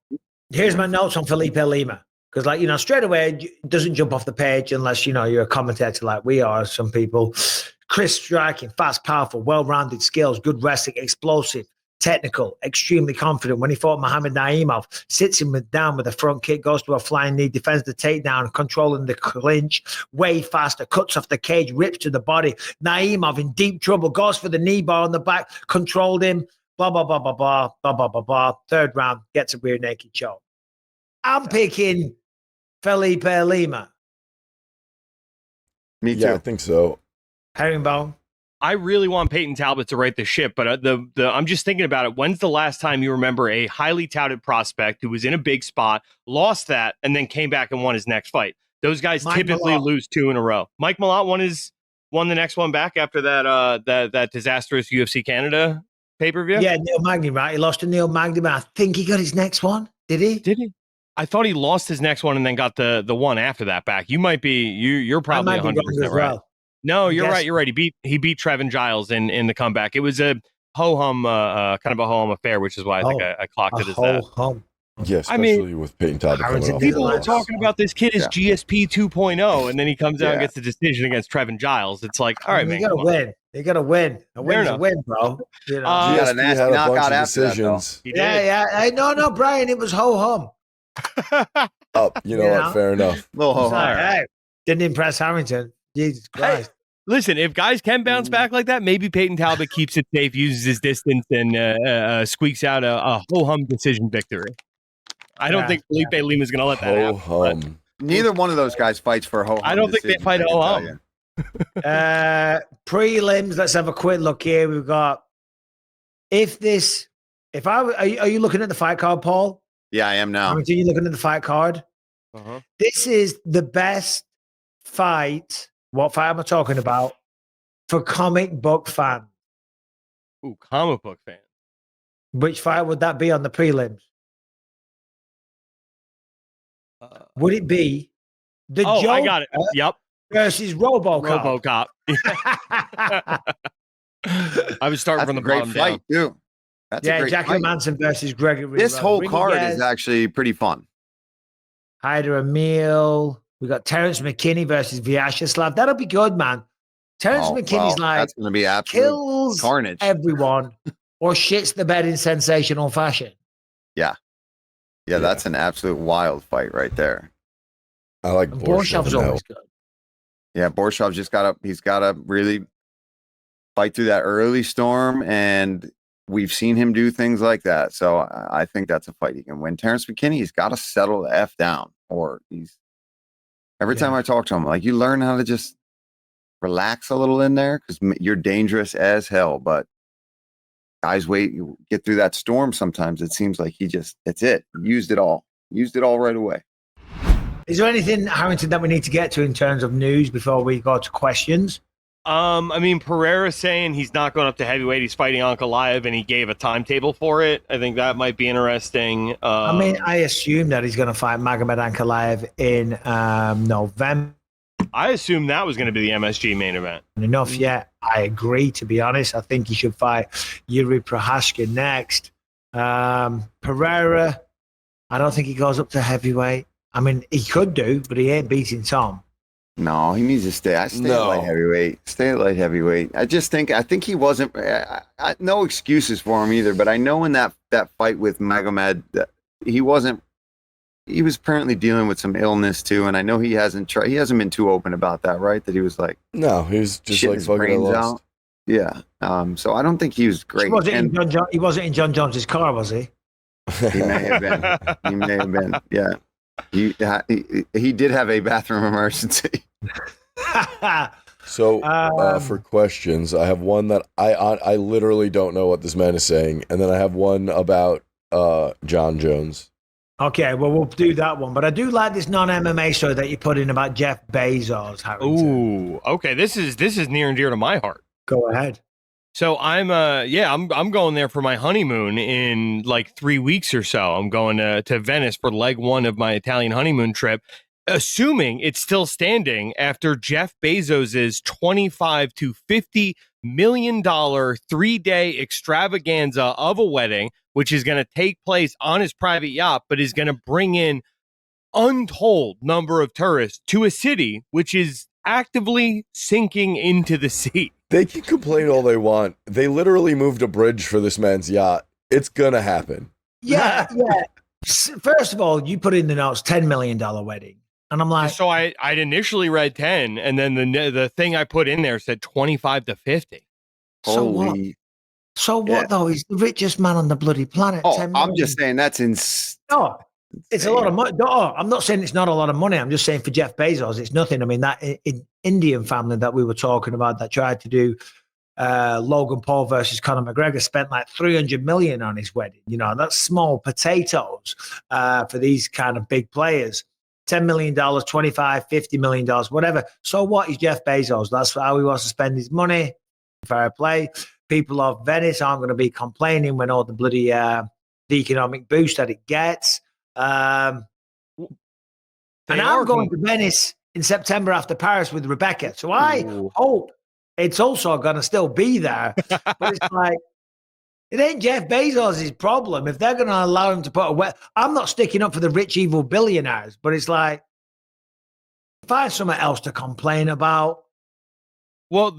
here's my notes on Felipe Lima. Because, like, you know, straight away, it doesn't jump off the page unless, you know, you're a commentator like we are, some people. Crisp striking, fast, powerful, well-rounded skills, good wrestling, explosive, technical, extremely confident. When he fought Mohamed Naimov, sits him down with a front kick, goes to a flying knee, defends the takedown, controlling the clinch, way faster, cuts off the cage, rips to the body. Naimov in deep trouble, goes for the knee bar on the back, controlled him, blah, blah, blah, blah, blah, blah, blah, blah, blah. Third round, gets a rear naked choke. I'm picking Felipe Lima. Me too. Yeah, I think so. Herringbone. I really want Peyton Talbot to right the ship, but I'm just thinking about it. When's the last time you remember a highly touted prospect who was in a big spot, lost that, and then came back and won his next fight? Those guys typically lose 2 in a row. Mike Malott won the next one back after that disastrous UFC Canada pay-per-view. Yeah, Neil Magny, right? He lost to Neil Magny, but I think he got his next one. Did he? Did he? I thought he lost his next one and then got the one after that back. You might be you're probably 100% right. No, you're right. You're right. He beat Trevin Giles in the comeback. It was a ho-hum kind of a ho-hum affair, which is why I think I clocked it as that. Ho-hum. Yeah, especially with Peyton Talbot coming off. People are talking about this kid as GSP 2.0, and then he comes out and gets a decision against Trevin Giles. It's like, all right, man, you gotta win. You gotta win. A win's a win, bro. You know. You got a nasty knockout after decisions. Yeah. No, Brian, it was ho-hum. You know what? Fair enough. Little ho-hum. Hey, didn't impress Harrington. Jesus Christ. Hey, listen, if guys can bounce back like that, maybe Peyton Talbot keeps it safe, uses his distance, and squeaks out a ho-hum decision victory. I don't think Felipe Lima is going to let that happen. Neither one of those guys fights for a ho-hum. I don't think they fight ho-hum. Prelims, let's have a quick look here. We've got are you looking at the fight card, Paul? Yeah, I am now. Are you looking at the fight card? Uh-huh. This is the best fight. What fight am I talking about? For comic book fans. Ooh, comic book fan. Which fight would that be on the prelims? Would it be the Joker I got it. Yep. versus RoboCop? I was starting from the great bottom fight, down. too. That's Yeah, Jackie Manson versus Gregory. This whole card Rodriguez. is actually pretty fun. Hyder Emil. We got Terrence McKinney versus Vyacheslav. That'll be good, man. Terrence McKinney's that's going to be absolute kills carnage. everyone or shits the bed in sensational fashion. Yeah, that's an absolute wild fight right there. I like Borshov's always good. Yeah, Borshov's he's got to really fight through that early storm, and we've seen him do things like that. So I think that's a fight he can win. Terrence McKinney, he's got to settle the F down, or every time I talk to him, like, you learn how to just relax a little in there because you're dangerous as hell, but guys you get through that storm. Sometimes it seems like that's it. Used it all right away. Is there anything, Harrington, that we need to get to in terms of news before we go to questions? I mean, Pereira saying he's not going up to heavyweight. He's fighting Ankalaev, and he gave a timetable for it. I think that might be interesting. I assume that he's going to fight Magomed Ankalaev in November. I assume that was going to be the MSG main event. Enough yet. I agree, to be honest. I think he should fight Yuri Prohaska next. Pereira, I don't think he goes up to heavyweight. I mean, he could do, but he ain't beating Tom. No, he needs to stay. At light heavyweight. Stay at light heavyweight. I think he wasn't. No excuses for him either. But I know in that fight with Magomed, he wasn't. He was apparently dealing with some illness too, and I know he hasn't been too open about that, right? That he was like, no, he was just shitting like his brains out. Yeah. So I don't think he was great. He wasn't in Jon Jones's car, was he? He may have been. He may have been. Yeah. He did have a bathroom emergency. So for questions, I have one that I literally don't know what this man is saying, and then I have one about Jon Jones. Okay, well, we'll do that one. But I do like this non-MMA show that you put in about Jeff Bezos, Harrington. Ooh, okay. This is near and dear to my heart. Go ahead. So I'm going there for my honeymoon in like 3 weeks or so. I'm going to Venice for leg one of my Italian honeymoon trip, assuming it's still standing after Jeff Bezos's $25 to $50 million 3-day extravaganza of a wedding, which is going to take place on his private yacht, but is going to bring in untold number of tourists to a city which is actively sinking into the sea. They can complain all they want. They literally moved a bridge for this man's yacht. It's gonna happen. Yeah. First of all, you put in the notes $10 million wedding. And I'm like, so I'd initially read 10, and then the thing I put in there said 25 to 50. So what? So what though? He's the richest man on the bloody planet. Oh, I'm just saying that's insane. No, it's a lot of money. No, I'm not saying it's not a lot of money. I'm just saying for Jeff Bezos, it's nothing. I mean, that Indian family that we were talking about that tried to do Logan Paul versus Conor McGregor spent like $300 million on his wedding. You know, that's small potatoes for these kind of big players. $10 million, $25, $50 million, whatever. So what is Jeff Bezos? That's how he wants to spend his money. Fair play. People of Venice aren't going to be complaining when all the bloody the economic boost that it gets. And I'm going to Venice in September after Paris with Rebecca. So I hope it's also going to still be there. But it's like, it ain't Jeff Bezos' problem. If they're going to allow him to put I'm not sticking up for the rich, evil billionaires, but it's like, find something else to complain about. Well,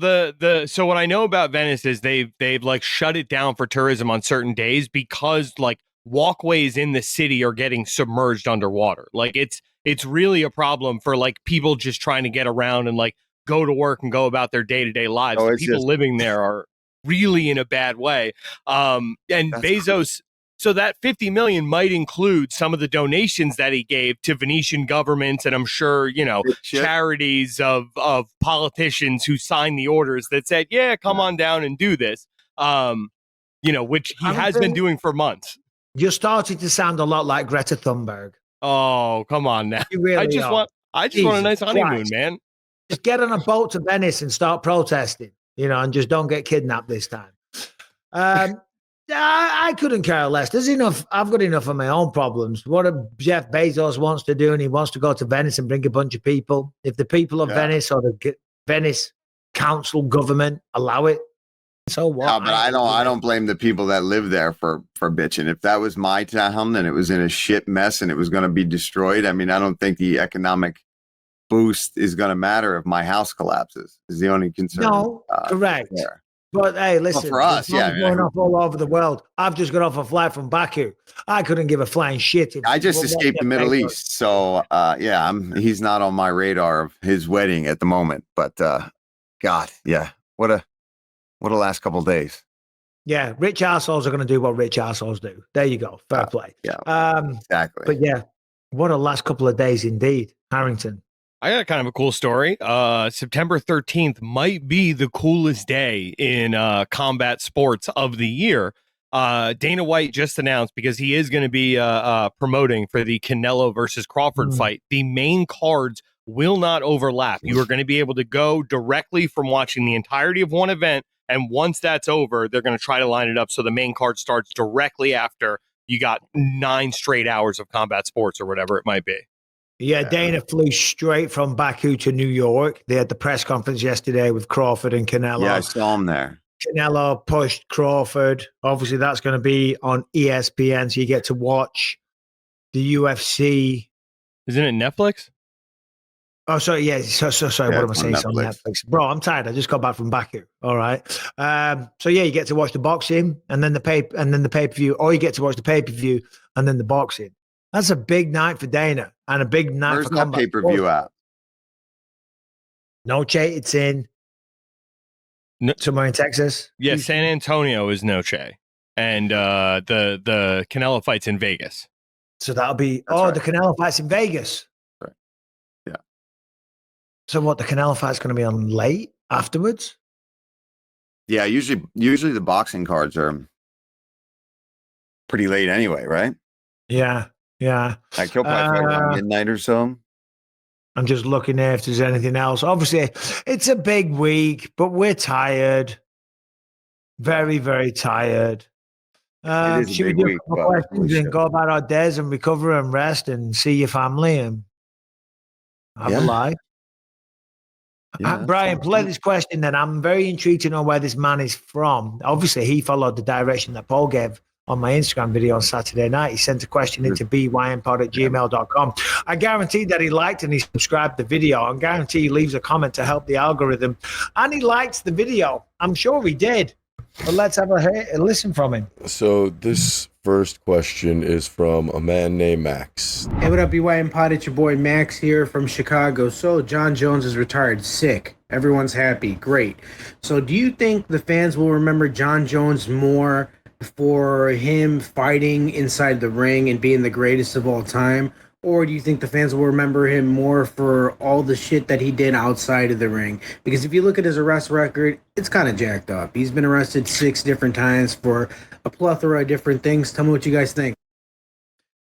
so what I know about Venice is they've like shut it down for tourism on certain days because like walkways in the city are getting submerged underwater. Like it's really a problem for like people just trying to get around and like go to work and go about their day-to-day lives. The people living there are really in a bad way. And Bezos, so that 50 million might include some of the donations that he gave to Venetian governments, and I'm sure, you know, charities of politicians who signed the orders that said, yeah, come on down and do this. You know, which he has been doing for months. You're starting to sound a lot like Greta Thunberg. Oh, come on now. You really I just want a nice honeymoon, man. Just get on a boat to Venice and start protesting, you know, and just don't get kidnapped this time. I couldn't care less. There's enough. I've got enough of my own problems. What if Jeff Bezos wants to do, and he wants to go to Venice and bring a bunch of people? If the people of Venice or the Venice council government allow it, so what? No, but I don't blame the people that live there for bitching. If that was my town and it was in a shit mess and it was going to be destroyed, I mean, I don't think the economic boost is going to matter if my house collapses. Is the only concern. No, correct. There. But hey, listen, for us, going off all over the world. I've just got off a flight from Baku. I couldn't give a flying shit. I just escaped the Middle East, so he's not on my radar of his wedding at the moment. But God, what a last couple of days. Yeah, rich assholes are going to do what rich assholes do. There you go, fair play. Yeah, exactly. But yeah, what a last couple of days indeed, Harrington. I got kind of a cool story. September 13th might be the coolest day in combat sports of the year. Dana White just announced, because he is going to be promoting for the Canelo versus Crawford fight, the main cards will not overlap. You are going to be able to go directly from watching the entirety of one event, and once that's over, they're going to try to line it up so the main card starts directly after you got 9 straight hours of combat sports or whatever it might be. Yeah, Dana flew straight from Baku to New York. They had the press conference yesterday with Crawford and Canelo. Yeah, I saw him there. Canelo pushed Crawford. Obviously, that's going to be on ESPN, so you get to watch the UFC. Isn't it Netflix? Oh, sorry. Yeah. So sorry. What am I saying? It's on Netflix. Bro, I'm tired. I just got back from Baku. All right. So yeah, you get to watch the boxing and then the pay-per-view, or you get to watch the pay-per-view and then the boxing. That's a big night for Dana and a big night Where's for that pay-per-view at? No, Che, it's in somewhere in Texas. Yeah, San Antonio is Noche, and the Canelo fight's in Vegas. So that'll be Right. the Canelo fight's in Vegas. Right. Yeah. So what? The Canelo fight's going to be on late afterwards. Yeah, usually the boxing cards are pretty late anyway, right? Yeah. Like he'll probably fight around midnight or so. I'm just looking there if there's anything else. Obviously, it's a big week, but we're tired. Very, very tired. It is a Should we big do week, a couple but questions we and should. go about our days and recover and rest and see your family and have a life? Yeah, Brian, play this question then. I'm very intrigued to know where this man is from. Obviously, he followed the direction that Paul gave on my Instagram video on Saturday night. He sent a question into bynpod@gmail.com. I guarantee that he liked and he subscribed the video. I guarantee he leaves a comment to help the algorithm. And he likes the video. I'm sure he did. But let's have a listen from him. So this first question is from a man named Max. Hey, what up, BY Pod? It's your boy Max here from Chicago. So, Jon Jones is retired. Sick. Everyone's happy. Great. So, do you think the fans will remember Jon Jones more for him fighting inside the ring and being the greatest of all time? Or do you think the fans will remember him more for all the shit that he did outside of the ring? Because if you look at his arrest record, it's kind of jacked up. He's been arrested 6 different times for a plethora of different things. Tell me what you guys think.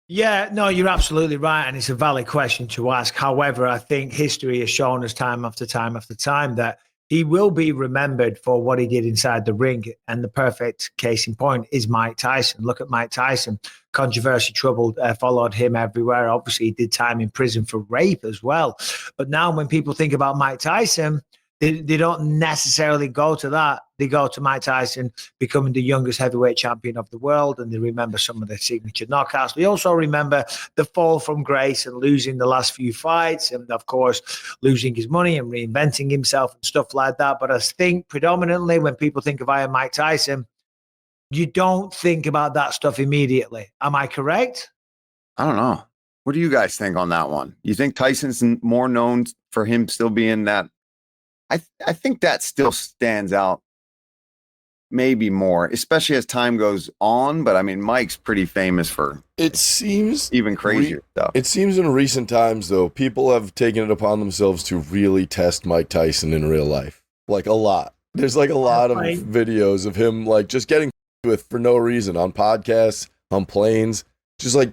Yeah, no, you're absolutely right. And it's a valid question to ask. However, I think history has shown us time after time after time that he will be remembered for what he did inside the ring. And the perfect case in point is Mike Tyson. Look at Mike Tyson. Controversy troubled, followed him everywhere. Obviously, he did time in prison for rape as well. But now when people think about Mike Tyson, they don't necessarily go to that. They go to Mike Tyson becoming the youngest heavyweight champion of the world, and they remember some of the signature knockouts. They also remember the fall from grace and losing the last few fights, and of course, losing his money and reinventing himself and stuff like that. But I think predominantly when people think of Iron Mike Tyson, you don't think about that stuff immediately. Am I correct? I don't know. What do you guys think on that one? You think Tyson's more known for him still being that? I think that still stands out maybe more, especially as time goes on. But I mean, Mike's pretty famous for It seems even crazier stuff. It seems in recent times, though, people have taken it upon themselves to really test Mike Tyson in real life. Like a lot. There's like a lot of videos of him like just getting with for no reason on podcasts, on planes. Just like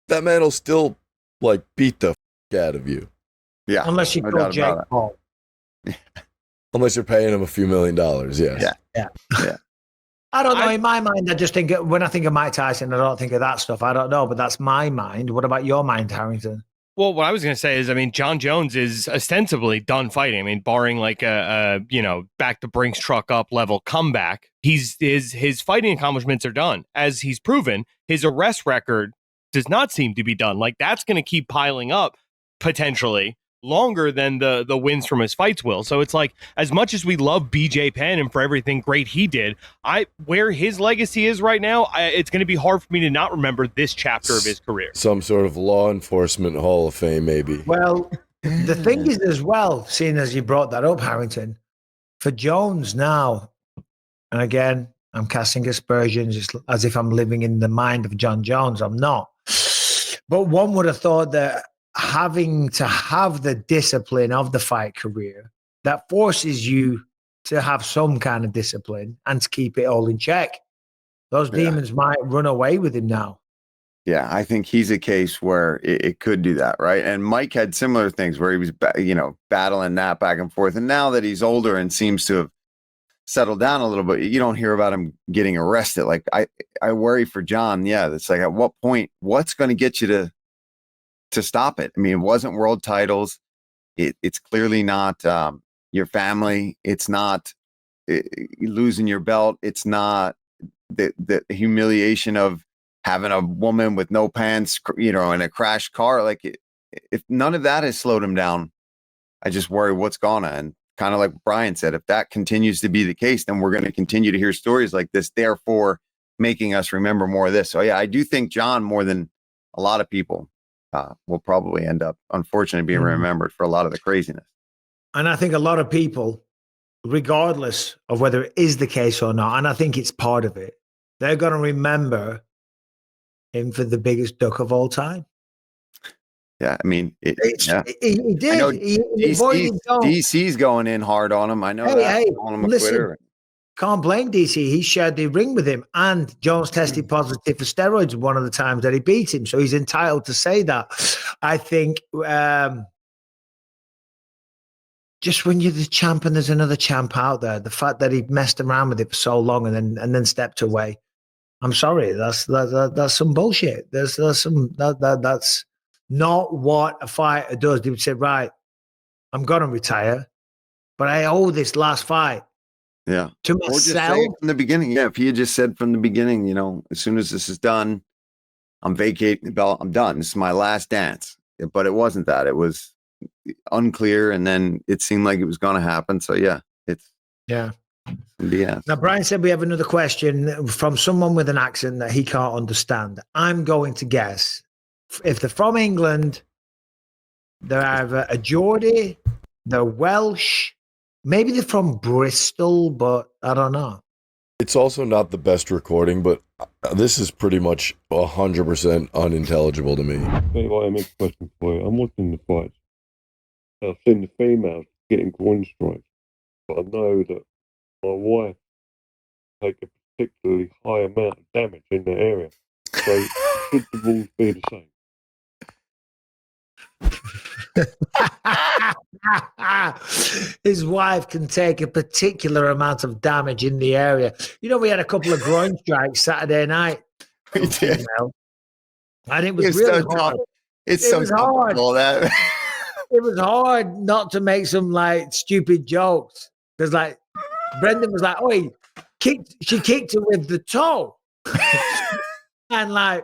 that man will still like beat the out of you. Yeah. Unless you no call doubt Jake about it. Paul. Unless you're paying him a few $1 million, yes. Yeah. I don't know. In my mind, I just think when I think of Mike Tyson, I don't think of that stuff. I don't know, but that's my mind. What about your mind, Harrington? Well, what I was going to say is, I mean, Jon Jones is ostensibly done fighting. I mean, barring like a back to Brinks truck up level comeback, his fighting accomplishments are done. As he's proven, his arrest record does not seem to be done. Like that's going to keep piling up potentially longer than the wins from his fights will. So it's like, as much as we love BJ Penn and for everything great he did, where his legacy is right now, it's going to be hard for me to not remember this chapter of his career. Some sort of law enforcement hall of fame, maybe. Well, the thing is as well, seeing as you brought that up, Harrington, for Jones now, and again, I'm casting aspersions just as if I'm living in the mind of Jon Jones. I'm not. But one would have thought that having to have the discipline of the fight career that forces you to have some kind of discipline and to keep it all in check. Those demons might run away with him now. Yeah, I think he's a case where it could do that, right? And Mike had similar things where he was, battling that back and forth. And now that he's older and seems to have settled down a little bit, you don't hear about him getting arrested. Like I worry for Jon. Yeah, it's like at what point, what's going to get you to stop it? I mean, it wasn't world titles. It's clearly not your family. It's not losing your belt. It's not the humiliation of having a woman with no pants, in a crashed car. Like if none of that has slowed him down, I just worry what's gonna. And kind of like Brian said, if that continues to be the case, then we're going to continue to hear stories like this, therefore making us remember more of this. So yeah, I do think Jon, more than a lot of people, will probably end up, unfortunately, being remembered for a lot of the craziness. And I think a lot of people regardless of whether it is the case or not, and I think it's part of it, they're going to remember him for the biggest duck of all time. Yeah, I mean, He did. I know He avoided DC's going in hard on him. I know that. Calling him a quitter. Can't blame DC. He shared the ring with him, and Jones tested positive for steroids one of the times that he beat him, so he's entitled to say that. I think just when you're the champ and there's another champ out there, the fact that he messed around with it for so long and then stepped away, I'm sorry, that's some bullshit. That's not what a fighter does. They would say, right, I'm gonna retire, but I owe this last fight. Yeah. To or just myself. say from the beginning. Yeah. If he had just said from the beginning, as soon as this is done, I'm vacating the belt. I'm done. This is my last dance. But it wasn't that. It was unclear. And then it seemed like it was going to happen. So yeah, it's BS. Now, Brian said we have another question from someone with an accent that he can't understand. I'm going to guess if they're from England, they're either a Geordie, they're Welsh, maybe they're from Bristol, but I don't know. It's also not the best recording, but this is pretty much 100% unintelligible to me. Hey, I have a question for you. I'm watching the fights. I've seen the females getting groin strikes, but I know that my wife take a particularly high amount of damage in the area. So should the rules be the same? His wife can take a particular amount of damage in the area. We had a couple of groin strikes Saturday night. We did. And it was really hard. It's so hard. All that. It was hard not to make some stupid jokes. Because Brendan was like, "Oh, she kicked him with the toe," and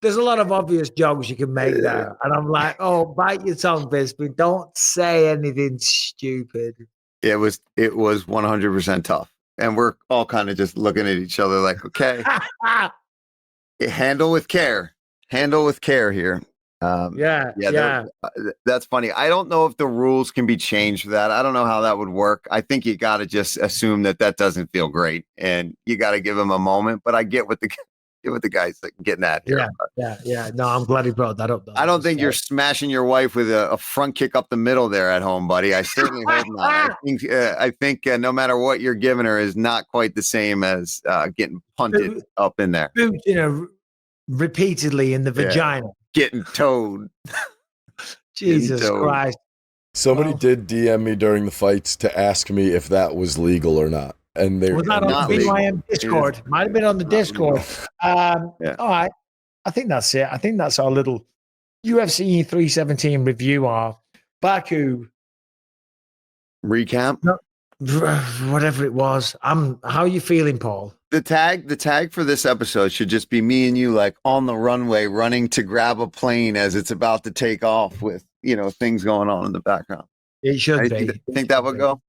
there's a lot of obvious jokes you can make there. And I'm like, "Oh, bite your tongue, Bisping. Don't say anything stupid." It was 100% tough, and we're all kind of just looking at each other like, "Okay, handle with care here." That's funny. I don't know if the rules can be changed for that. I don't know how that would work. I think you got to just assume that doesn't feel great, and you got to give him a moment. But I get what the guy's getting at here. Yeah. No, I'm glad he brought that up. I don't think you're smashing your wife with a front kick up the middle there at home, buddy. I certainly hope not. I think no matter what you're giving her is not quite the same as getting punted up in there. Repeatedly in the vagina. Getting towed. Jesus Christ. Somebody did DM me during the fights to ask me if that was legal or not. And they was that on the BYM Discord? Might have been on the Discord. All right. I think that's it. I think that's our little UFC 317 review of Baku recap. No, whatever it was. How are you feeling, Paul? The tag for this episode should just be me and you on the runway running to grab a plane as it's about to take off with, things going on in the background. It should be. Think that would go?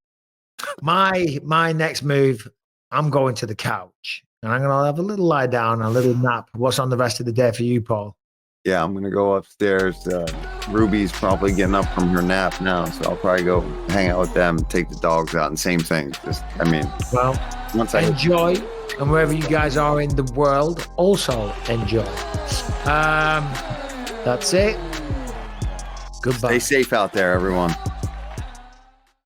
My next move, I'm going to the couch and I'm going to have a little lie down, a little nap. What's on the rest of the day for you, Paul? Yeah, I'm going to go upstairs. Ruby's probably getting up from her nap now, so I'll probably go hang out with them and take the dogs out and same thing. Once I enjoy. And wherever you guys are in the world, also enjoy. That's it. Goodbye. Stay safe out there, everyone.